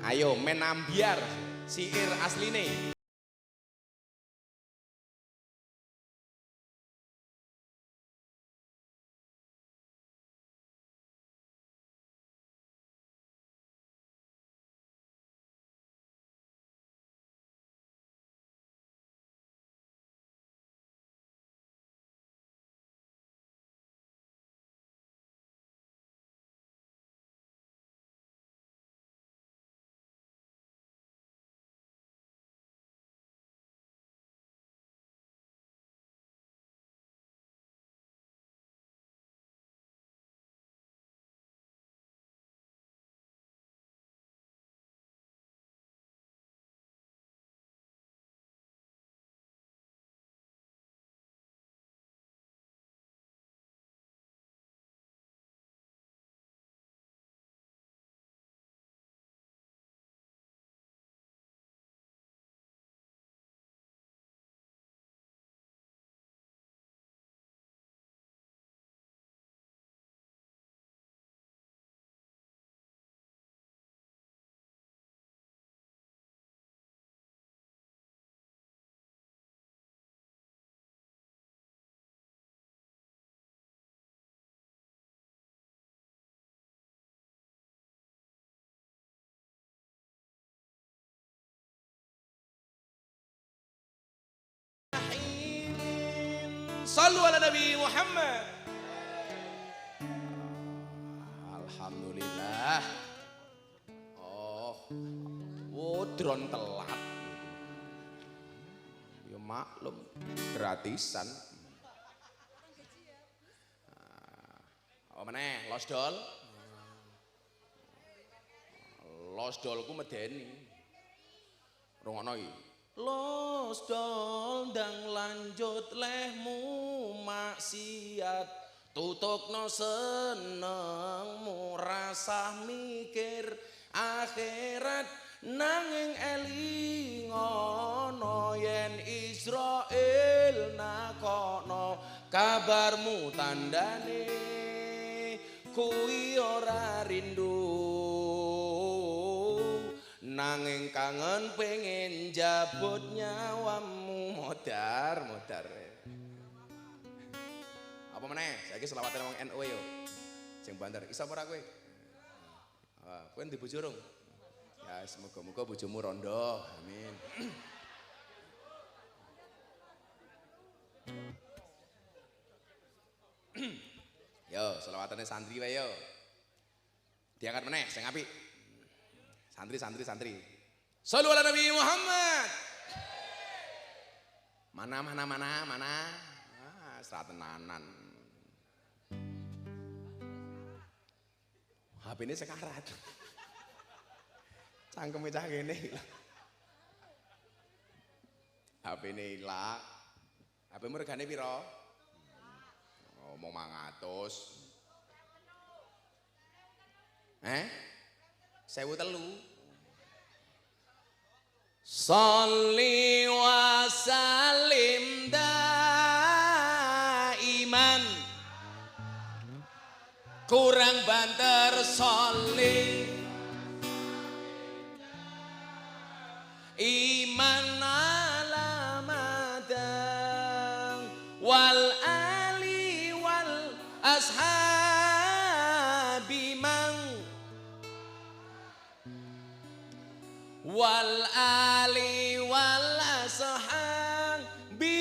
Ayo menambiar syair asline. Sallu ala Nabi Muhammad. Alhamdulillah. Drone telat. Ya maklum, gratisan. Apa meneh? Losdol. Losdolku medeni. Rungokno iki. Losdol ndang lanjut lehmu maksiat tutukno senengmu rasah mikir akhirat nanging elingono yen Israel nakono kabarmu tandane kuwi ora rindu nanging kangen pengen jabut nyawamu modar. Apa meneh? Saiki selawatan wong NU yo. Sing banter. Isa ora kowe? Kowe ndi bojo rung? Ya semoga-moga bojomu rondo. Amin. Yo, selawatane santri wae yo. Diangkat meneh sing apik. Santri. Sallu ala Nabi Muhammad. Mana. Seratenanan. HP ini sekarat. Cangkeme cah kene. HP ini hilang. HP-mu regane piro? Ngomong 500. 1.003. Sholli wa sallim daiman. Kurang banter sholli iman alamadang wal ali wal ashabi mang wal ali wal ashabi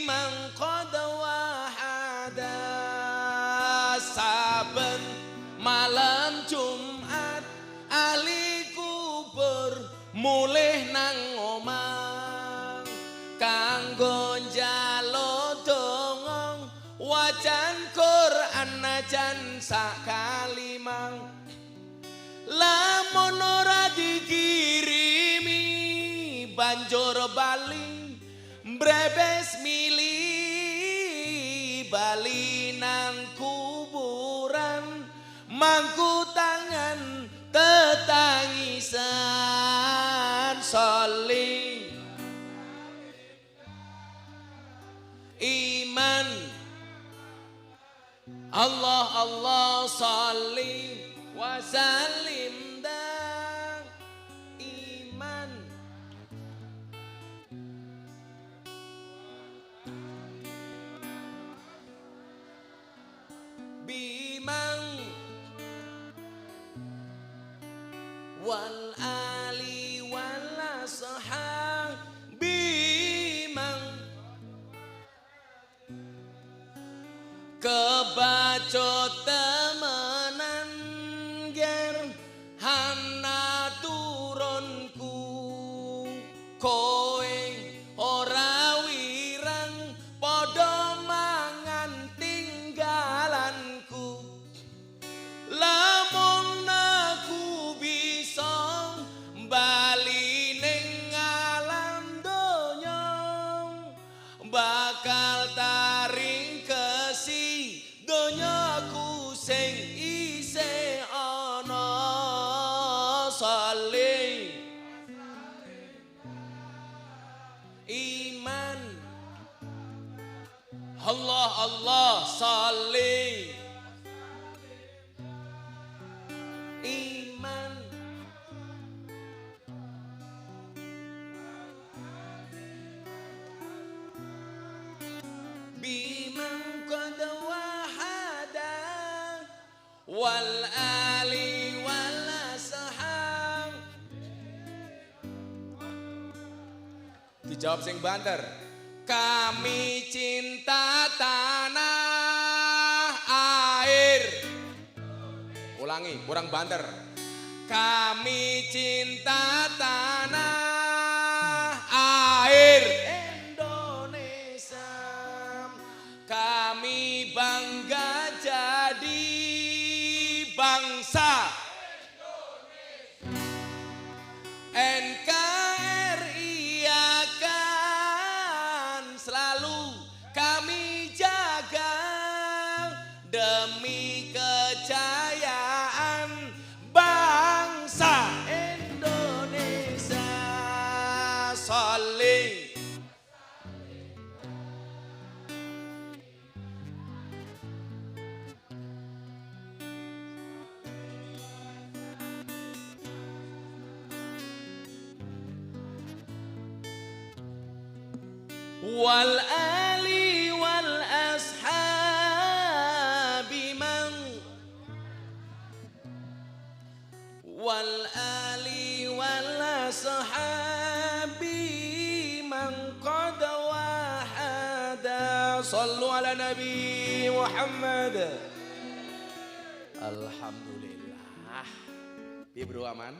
man qad wahada. Saben malam Jumat aliku bermulih nang omah kanggo njaluk donga wacan Quran Sanajan sakalimang lamun ora dikirimi banjur bali brebes mili bali nang kuburan mangku tangan tetangisan saling iman Allah Allah salim wa salim dan iman bimang wal ali wal ashab bimang kebacut temenan ger hana turunku kowe ora wirang padha mangan tinggalanku lamun aku bisa bali ning alam donya bakal taring kesi donyaku sing isih ana saling iman Allah Allah saling iman bimang qad wahada wal ali wal ashab dijawab sing banter kami cinta tanah air ulangi kurang banter kami cinta tanah air Indonesia kami bangga jadi bangsa NKRI akan selalu kami jaga demi kejayaan bangsa Indonesia saling wal ali wal ashabi man wal ali wal ashabi man qad wahada sallu ala nabi Muhammad alhamdulillah piye bro aman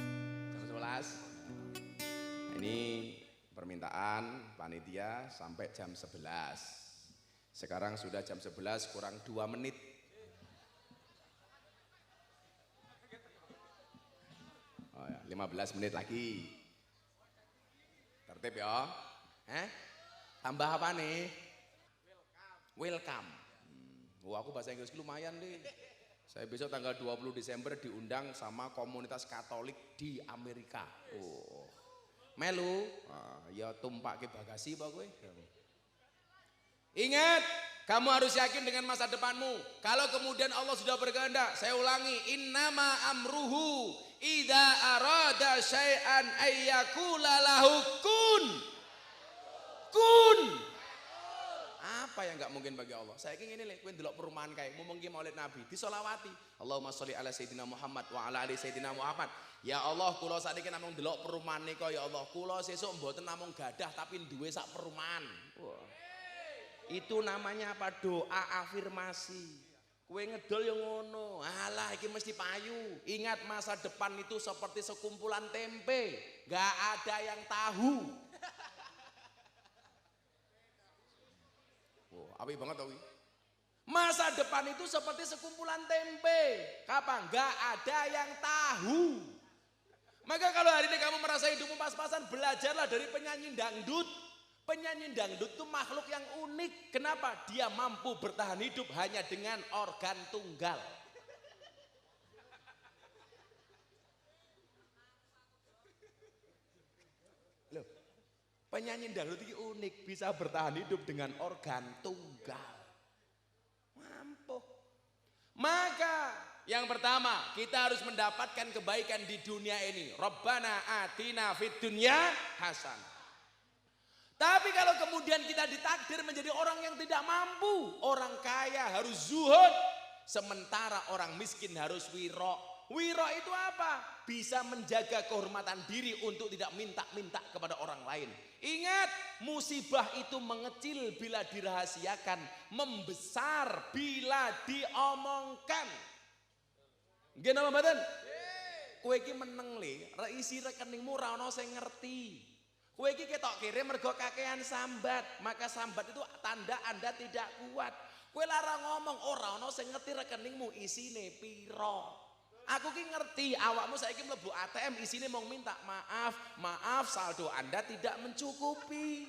jam 11 ini permintaan panitia sampai jam 11. Sekarang sudah jam 11 kurang 2 menit. Oh ya, 15 menit lagi. Tertib ya. Tambah apa nih? Welcome. Wah, aku bahasa Inggris lumayan deh. Saya besok tanggal 20 Desember diundang sama komunitas Katolik di Amerika. Oh. Melu, ya tumpak ke bagasi pak gue. Ingat, kamu harus yakin dengan masa depanmu. Kalau kemudian Allah sudah berkehendak, saya ulangi, innama amruhu idza arada syai'an ayyakula lahu kun. Kun. Apa yang nggak mungkin bagi Allah? Saya ingin ini, kowe ndelok perumahan kae, mungkin maulid Nabi, disolawati. Allahumma sholli ala sayyidina Muhammad wa ala ali sayyidina Muhammad. Ya Allah, kula sakniki namung ndelok perumahan nika ya Allah. Kula sesuk mboten namung gadah tapi duwe sak perumahan. Wah. Itu namanya apa? Doa afirmasi. Kowe ngedol ya ngono. Alah iki mesti payu. Ingat masa depan itu seperti sekumpulan tempe, enggak ada yang tahu. Wah, apik banget to kuwi. Masa depan itu seperti sekumpulan tempe. Kapan? Gak ada yang tahu. Maka kalau hari ini kamu merasa hidupmu pas-pasan, belajarlah dari penyanyi dangdut. Penyanyi dangdut itu makhluk yang unik. Kenapa? Dia mampu bertahan hidup hanya dengan organ tunggal. Loh, penyanyi dangdut itu unik, bisa bertahan hidup dengan organ tunggal. Mampu. Maka yang pertama, kita harus mendapatkan kebaikan di dunia ini. Rabbana atina fid dunya hasanah. Tapi kalau kemudian kita ditakdir menjadi orang yang tidak mampu, orang kaya harus zuhud, sementara orang miskin harus wiro. Wiro itu apa? Bisa menjaga kehormatan diri untuk tidak minta-minta kepada orang lain. Ingat, musibah itu mengecil bila dirahasiakan, membesar bila diomongkan. Nggih napa mboten? Kowe iki meneng le, isi rekeningmu ora ana sing ngerti. Kowe iki ketok kiri mergo kakean sambat, maka sambat itu tanda Anda tidak kuat. Kowe lara ngomong ora ana sing ngerti rekeningmu isine pira. Aku ki ngerti awakmu saiki mlebu ATM isine mung minta maaf saldo Anda tidak mencukupi.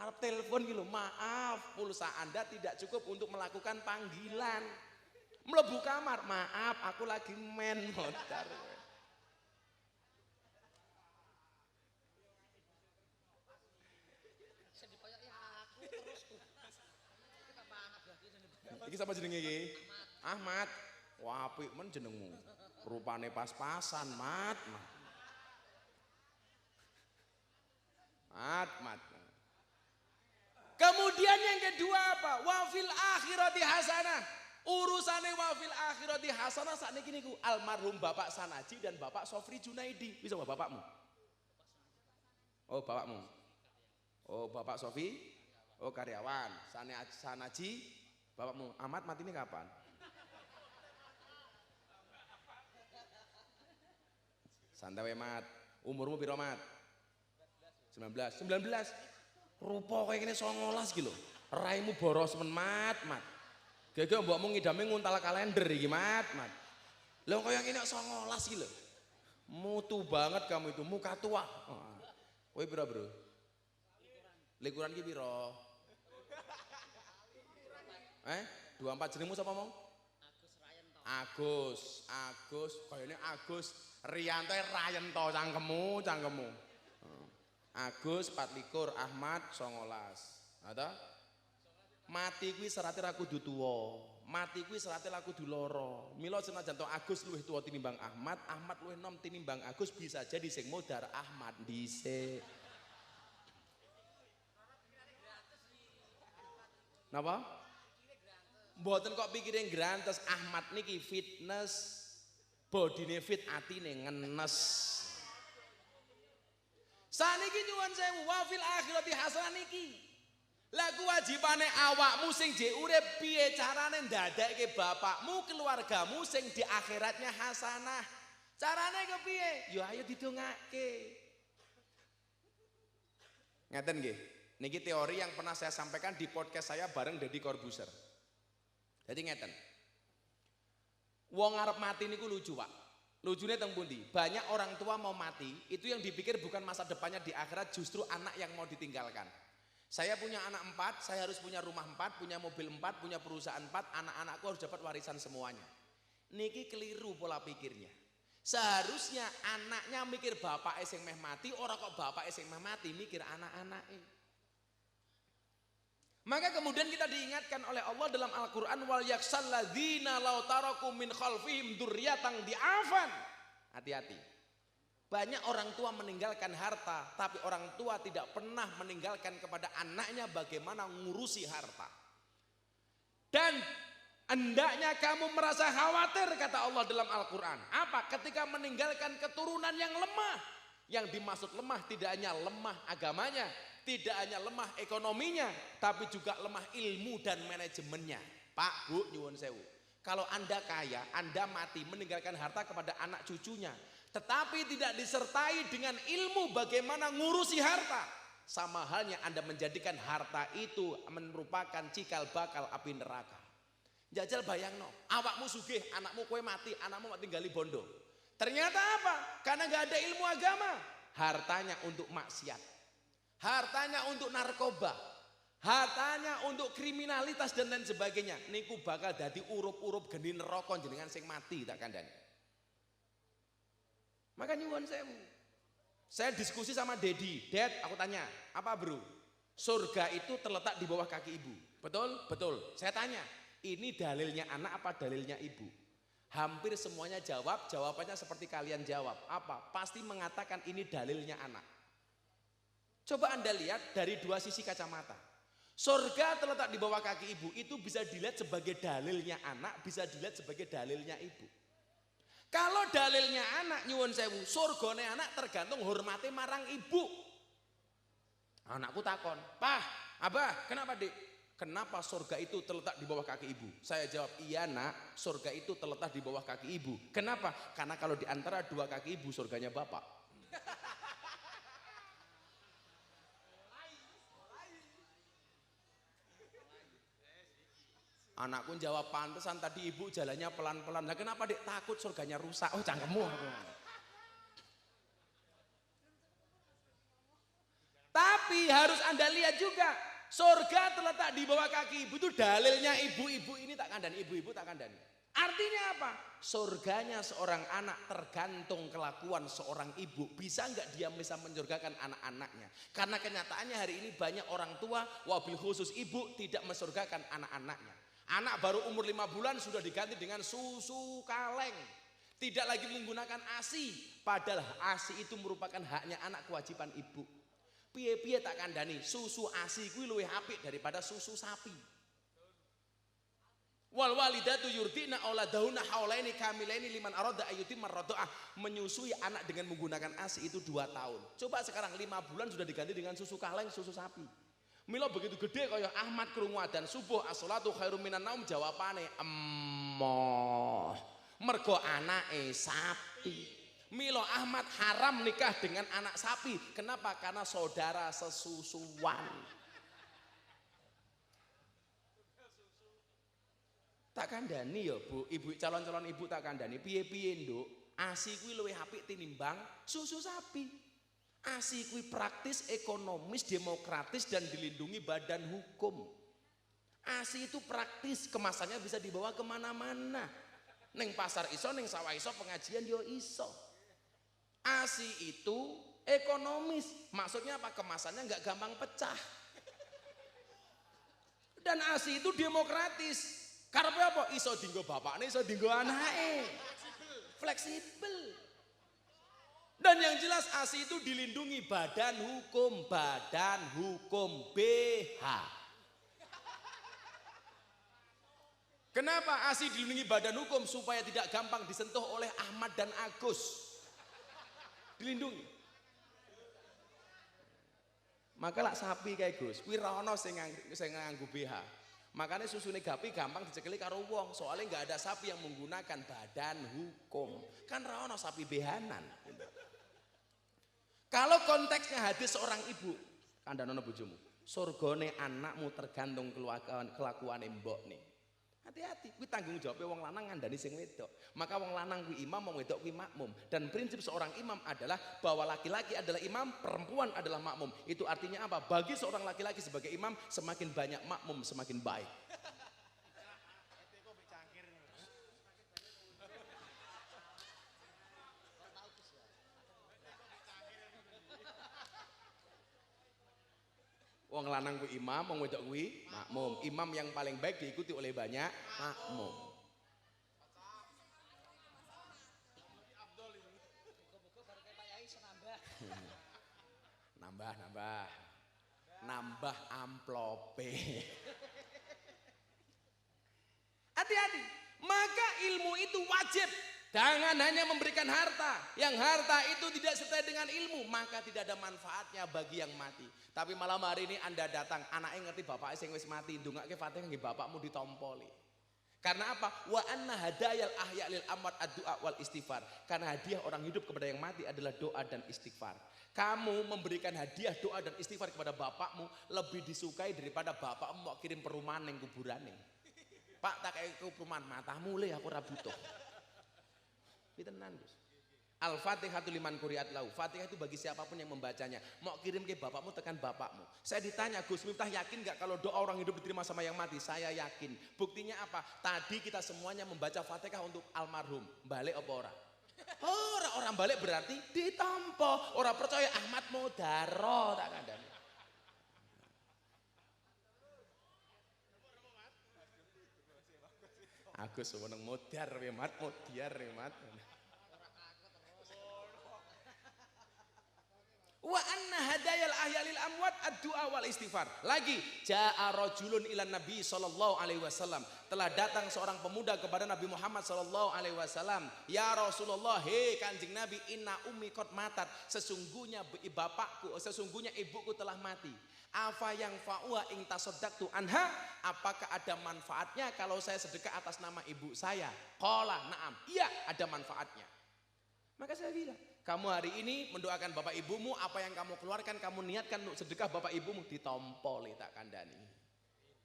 Arep telepon ki lho, maaf pulsa Anda tidak cukup untuk melakukan panggilan. Mlebu kamar, maaf aku lagi men modar. Iki sapa jenenge iki? Ahmad. Wah, apik men jenengmu. Rupane pas-pasan, Mat. Kemudian yang kedua apa? Wa fil akhirati hasanah. Urusane wa fil akhirati hasanah sakniki niku almarhum Bapak Sanaji dan Bapak Sofri Junaidi. Bisa bapakmu? Oh, bapakmu. Oh, Bapak Sofi. Oh, karyawan. Sanaji bapakmu. Ahmad mati ini kapan? Santai Mat. Umurmu piro Mat? 19. Rupa kayak gini 19 gitu. Raimu boros men Mat. Gege mbokmu ngidame nguntal kalender iki Mat. Lah kaya ngene 19 gitu. Mutu banget kamu itu, muka tua. Kowe piro, Bro? Likuran ki piro? 24 jenengmu sapa mau? Agus kayaknya Agus Rianto Rayanto cangkemmu. Agus 24, Ahmad 19. Ada? Mati kuwi serate ra kudu tuwa. Mati kuwi serate ra kudu lara. Mila senajan to Agus luwih tuwa tinimbang Ahmad luwih enom tinimbang Agus, bisa jadi sing modar Ahmad dhisik. Napa? Mboten kok pikire grantes, Ahmad niki fitness, bodine fit, atine ngenes. Saniki nyuwun sewu, wa fil akhirati hasanah niki. Lah kewajibane awakmu sing jek urip piye carane ndadekke bapakmu, keluargamu sing di akhiratnya hasanah. Carane kepiye? Ya ayo didongake. Ngeten nggih. Niki teori yang pernah saya sampaikan di podcast saya bareng Deddy Corbuzier. Jadi ngeten. Wong arep mati niku lucu, Pak. Lucune teng pundi? Banyak orang tua mau mati, itu yang dipikir bukan masa depannya di akhirat, justru anak yang mau ditinggalkan. Saya punya anak 4, saya harus punya rumah 4, punya mobil 4, punya perusahaan 4, anak-anakku harus dapat warisan semuanya. Niki keliru pola pikirnya. Seharusnya anaknya mikir bapak sing meh mati, orang kok bapak sing meh mati mikir anak-anaknya. Maka kemudian kita diingatkan oleh Allah dalam Al-Quran, wal yaksal ladzina law taraku min khalfihim dzurriyyatan di'afan. Hati-hati. Banyak orang tua meninggalkan harta, tapi orang tua tidak pernah meninggalkan kepada anaknya bagaimana ngurusi harta. Dan hendaknya kamu merasa khawatir, kata Allah dalam Al-Quran. Apa? Ketika meninggalkan keturunan yang lemah. Yang dimaksud lemah tidak hanya lemah agamanya, tidak hanya lemah ekonominya, tapi juga lemah ilmu dan manajemennya. Pak, Bu, nyuwun sewu. Kalau Anda kaya, Anda mati meninggalkan harta kepada anak cucunya, tetapi tidak disertai dengan ilmu bagaimana ngurusi harta, sama halnya Anda menjadikan harta itu merupakan cikal bakal api neraka. Jajal bayangno, awakmu sugih, anakmu kowe mati, anakmu tinggali bondo. Ternyata apa? Karena nggak ada ilmu agama, hartanya untuk maksiat, hartanya untuk narkoba, hartanya untuk kriminalitas dan lain sebagainya. Niku bakal dadi urup-urup geni neraka jenengan sing mati tak kandhani. Maka nyuwun sewu. Saya diskusi sama Dedi, Dad, aku tanya, apa bro? Surga itu terletak di bawah kaki ibu, betul? Betul. Saya tanya, ini dalilnya anak apa dalilnya ibu? Hampir semuanya jawab, jawabannya seperti kalian jawab. Apa? Pasti mengatakan ini dalilnya anak. Coba Anda lihat dari dua sisi kacamata. Surga terletak di bawah kaki ibu, itu bisa dilihat sebagai dalilnya anak, bisa dilihat sebagai dalilnya ibu. Kalau dalilnya anak nyuwun sewu, surgane anak tergantung hormati marang ibu. Anakku takon, "Pah, Abah, kenapa Dik? Kenapa surga itu terletak di bawah kaki ibu?" Saya jawab, "Iya nak, surga itu terletak di bawah kaki ibu." Kenapa? Karena kalau di antara dua kaki ibu surganya bapak. Anakku jawab, "Pantesan tadi ibu jalannya pelan-pelan." Nah, kenapa Dek? Takut surganya rusak. Oh, cangkemmu. Tapi harus Anda lihat juga, surga terletak di bawah kaki ibu itu dalilnya ibu-ibu ini tak kandani, ibu-ibu tak kandani. Artinya apa? Surganya seorang anak tergantung kelakuan seorang ibu. Bisa nggak dia bisa mensurgakan anak-anaknya? Karena kenyataannya hari ini banyak orang tua, wabil khusus ibu, tidak mensurgakan anak-anaknya. Anak baru umur 5 bulan sudah diganti dengan susu kaleng. Tidak lagi menggunakan ASI. Padahal ASI itu merupakan haknya anak, kewajiban ibu. Piye-piye tak kandani, susu ASI kuwi luwih apik daripada susu sapi. Wal walidatu yurdina auladahunna haulaini kamilaini liman arada ayyutimma radhaah. Menyusui anak dengan menggunakan ASI itu 2 tahun. Coba sekarang 5 bulan sudah diganti dengan susu kaleng, susu sapi. Milo begitu gede kaya Ahmad krungu adzan subuh as-sholatu khairum minan naum, jawabane emoh. Mergo anake sapi. Milo Ahmad haram nikah dengan anak sapi. Kenapa? Karena saudara sesusuan. Tak kandani ya Bu, ibu calon-calon ibu tak kandani. Piye-piye nduk, ASI kuwi luwih apik tinimbang susu sapi. ASI kuwi praktis, ekonomis, demokratis dan dilindungi badan hukum. ASI itu praktis, kemasannya bisa dibawa kemana-mana. Neng pasar iso, neng sawah iso, pengajian yo iso. ASI itu ekonomis, maksudnya apa? Kemasannya nggak gampang pecah. Dan ASI itu demokratis. Karena apa? Iso dinggo bapakne, iso dinggo anake. Fleksibel. Dan yang jelas ASI itu dilindungi badan hukum BH. Kenapa ASI dilindungi badan hukum? Supaya tidak gampang disentuh oleh Ahmad dan Agus. Dilindungi. Maka lah sapi kayak Gus, kuwi ra ono sing nganggo BH. Makanya susune gapi gampang dicekeli karo wong, soalnya nggak ada sapi yang menggunakan badan hukum. Kan ra ono sapi behanan. Kalau konteksnya hadis seorang ibu, kandhanono bojomu, surgane anakmu tergantung kelakuane mbokne. Hati-hati, kuwi tanggung jawab wong lanang ngandani sing wedok. Maka wong lanang kuwi imam, wong wedok kuwi makmum. Dan prinsip seorang imam adalah bahwa laki-laki adalah imam, perempuan adalah makmum. Itu artinya apa? Bagi seorang laki-laki sebagai imam, semakin banyak makmum semakin baik. Wong lanang kuwi imam, wong wedok kuwi makmum. Imam yang paling baik diikuti oleh banyak makmum. Nambah amplope. Hati-hati. Maka ilmu itu wajib. Jangan hanya memberikan harta. Yang harta itu tidak sesuai dengan ilmu, maka tidak ada manfaatnya bagi yang mati. Tapi malam hari ini Anda datang, anaknya ngerti bapaknya sing wis mati, ndongake Fatihah nggih bapakmu ditompoli. Karena apa? Wa anna hadayal ahya lil amwat ad-du'a wal istighfar. Karena hadiah orang hidup kepada yang mati adalah doa dan istighfar. Kamu memberikan hadiah doa dan istighfar kepada bapakmu lebih disukai daripada bapakmu mau kirim perumahan yang kuburane. Pak, tak kayak perumahan matamu le aku ora butuh. Pitenan, Gus. Al-Fatihatu liman quri'at lahu. Fatihah itu bagi siapapun yang membacanya. Mau kirim ke bapakmu, tekan bapakmu. Saya ditanya, Gus Miftah yakin gak kalau doa orang hidup diterima sama yang mati? Saya yakin. Buktinya apa? Tadi kita semuanya membaca Fatihah untuk almarhum. Balik apa ora? Orang balik berarti ditampa. Orang percaya Ahmad Modaro tak kandani. Agus seneng modar Mat, modiar Mat. Wa anna hadayal ahya lil amwat ad-du'a wal istighfar. Lagi, jaa rajulun ilan Nabi sallallahu alaihi wasallam. Telah datang seorang pemuda kepada Nabi Muhammad sallallahu alaihi wasallam. Ya Rasulullah, hei Kanjeng Nabi, inna ummi qad matat. Sesungguhnya ibuku telah mati. Afa yang fa'uha ing tasaddaqtu anha? Apakah ada manfaatnya kalau saya sedekah atas nama ibu saya? Qala na'am. Iya, ada manfaatnya. Maka saya bilang, kamu hari ini mendoakan bapak ibumu, apa yang kamu keluarkan, kamu niatkan untuk sedekah bapak ibumu, ditompol tak kandani.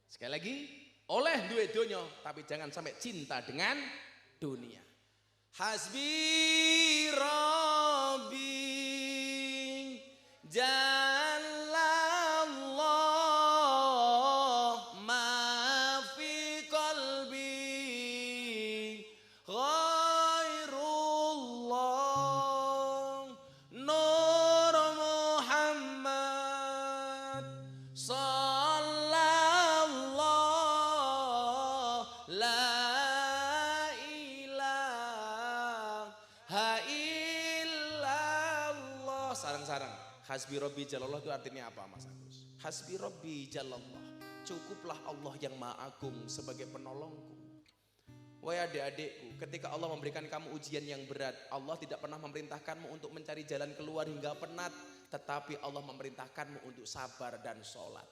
Sekali lagi, oleh duit dunia, tapi jangan sampai cinta dengan dunia. Hasbi Rabbi Jallallah ma fi qalbi ghairullah Nur Muhammad sallallahu la ilaha illallah. Sarang-sarang. Hasbi Rabbi Jalallah itu artinya apa Mas Agus? Hasbi Rabbi Jalallah. Cukuplah Allah yang Maha Agung sebagai penolongku. Wahai adik-adikku, ketika Allah memberikan kamu ujian yang berat, Allah tidak pernah memerintahkanmu untuk mencari jalan keluar hingga penat, tetapi Allah memerintahkanmu untuk sabar dan sholat.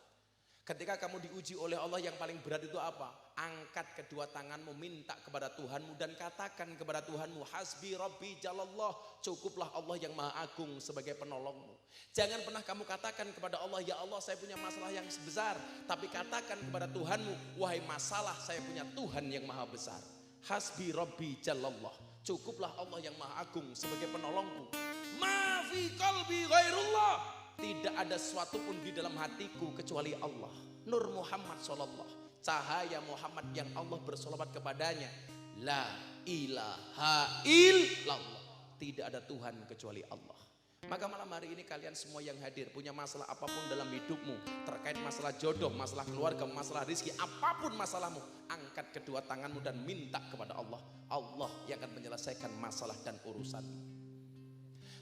Ketika kamu diuji oleh Allah, yang paling berat itu apa? Angkat kedua tanganmu, minta kepada Tuhanmu dan katakan kepada Tuhanmu, Hasbi Rabbi Jalallah, cukuplah Allah yang Maha Agung sebagai penolongmu. Jangan pernah kamu katakan kepada Allah, ya Allah saya punya masalah yang sebesar, tapi katakan kepada Tuhanmu, wahai masalah saya punya Tuhan yang Maha Besar. Hasbi Rabbi Jalallah, cukuplah Allah yang Maha Agung sebagai penolongku. Ma fi qalbi ghairullah. Tidak ada sesuatu pun di dalam hatiku kecuali Allah. Nur Muhammad sallallahu, cahaya Muhammad yang Allah bersolawat kepadanya. La ilaha illallah. Tidak ada Tuhan kecuali Allah. Maka malam hari ini kalian semua yang hadir punya masalah apapun dalam hidupmu, terkait masalah jodoh, masalah keluarga, masalah rizki, apapun masalahmu, angkat kedua tanganmu dan minta kepada Allah. Allah yang akan menyelesaikan masalah dan urusanmu.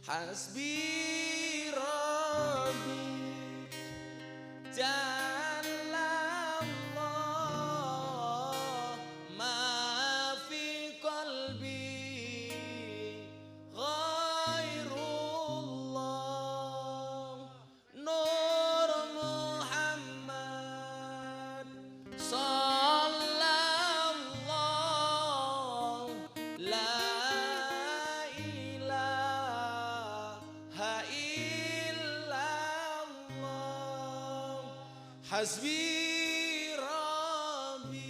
Hasbi Rabbi Jallallah ma fi qalbi ghairullah Nur Muhammad sallallahu la Hasbi Rabbi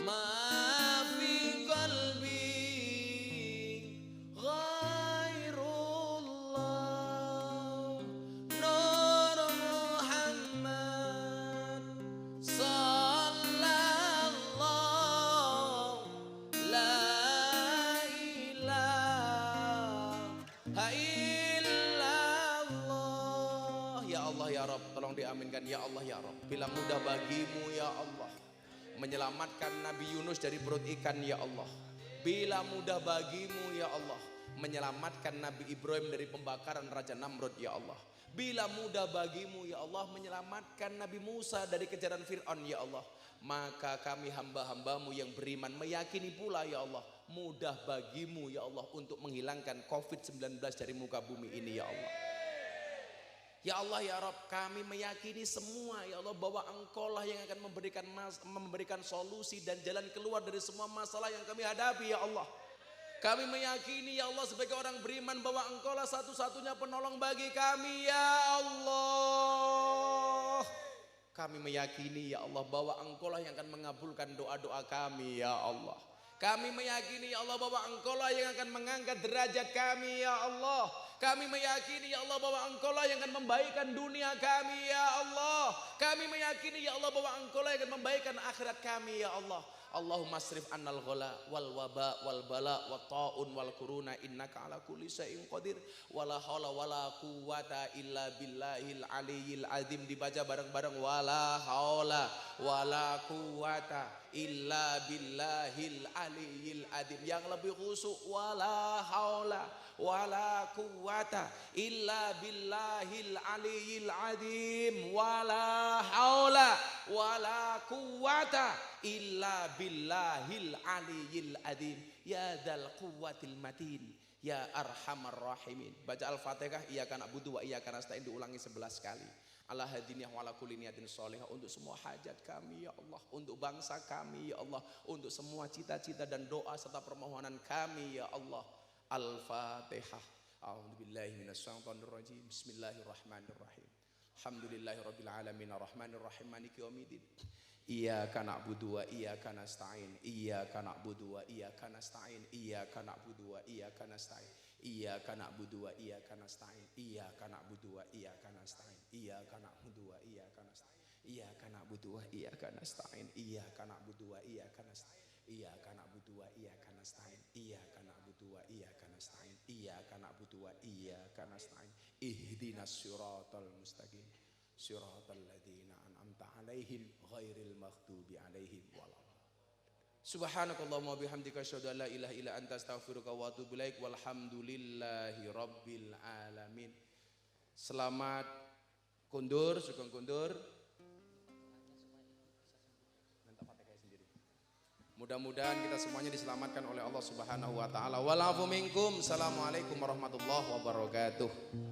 ma fi qalbi ghairullah Nur Muhammad sallallahu la ilaha ya Rabb, tolong diaminkan ya Allah ya Rabb. Bila mudah bagimu ya Allah menyelamatkan Nabi Yunus dari perut ikan ya Allah. Bila mudah bagimu ya Allah menyelamatkan Nabi Ibrahim dari pembakaran Raja Namrud ya Allah. Bila mudah bagimu ya Allah menyelamatkan Nabi Musa dari kejaran Fir'aun ya Allah. Maka kami hamba-hambamu yang beriman meyakini pula ya Allah, mudah bagimu ya Allah untuk menghilangkan COVID-19 dari muka bumi ini ya Allah. Ya Allah ya Rabb, kami meyakini semua ya Allah bahwa Engkau lah yang akan memberikan solusi dan jalan keluar dari semua masalah yang kami hadapi ya Allah. Kami meyakini ya Allah sebagai orang beriman bahwa Engkau lah satu-satunya penolong bagi kami ya Allah. Kami meyakini ya Allah bahwa Engkau lah yang akan mengabulkan doa-doa kami ya Allah. Kami meyakini ya Allah bahwa Engkau lah yang akan mengangkat derajat kami ya Allah. Kami meyakini ya Allah bahwa Engkau lah yang akan membaikkan dunia kami ya Allah. Kami meyakini ya Allah bahwa Engkau lah yang akan membaikkan akhirat kami ya Allah. Allahumma asrif annal ghala wal waba wal bala wat taun wal kuruna innaka ala kulli syai'in qadir wala haula wala quwata illa billahil aliyil azim. Dibaca bareng-bareng, wala haula wala quwata illa billahil aliyil azim. Yang lebih khusyuk, wala haula wala quwata illa billahil aliyil azim. Wala haula wala quwata illa billahil aliyil azim. Ya dzal quwwatil matin, ya arhamar rahimin. Baca Al-Fatihah, iyyaka na'budu wa iyyaka nasta'in diulangi 11 kali. Ala hadiniyah wa ala kulli niyatin sholihah, untuk semua hajat kami ya Allah, untuk bangsa kami ya Allah, untuk semua cita-cita dan doa serta permohonan kami ya Allah. Al-Fatihah. A'udzubillahi minasyaitonir rajim. Bismillahirrahmanirrahim. Alhamdulillahirabbil alamin arrahmanir rahim maliki yaumiddin. Iyyaka na'budu wa iyyaka nasta'in. Iyyaka na'budu wa iyyaka nasta'in. Iyyaka na'budu wa iyyaka nasta'in. Iyyaka na'budu wa iyyaka nasta'in. Iyyaka na'budu wa iyyaka nasta'in. Iyyaka na'budu wa iyyaka nasta'in. Iyyaka na'budu wa iyyaka nasta'in. Iyyaka na'budu wa iyyaka nasta'in. Iyyaka na'budu wa iyyaka nasta'in. Iyyaka na'budu wa iyyaka nasta'in. Iyyaka na'budu wa iyyaka nasta'in. Ihdinas siratal mustaqim. Siratal ladzina an'amta 'alaihim ghairil maghdubi 'alaihim waladdallin. Subhanakallahumma wa bihamdika asyhadu an la ilaha illa anta astaghfiruka wa atubu ilaik. Walhamdulillahi rabbil alamin. Selamat kundur, sugeng kundur. Mudah-mudahan kita semuanya diselamatkan oleh Allah Subhanahu wa taala. Wal afu minkum. Assalamualaikum warahmatullahi wabarakatuh.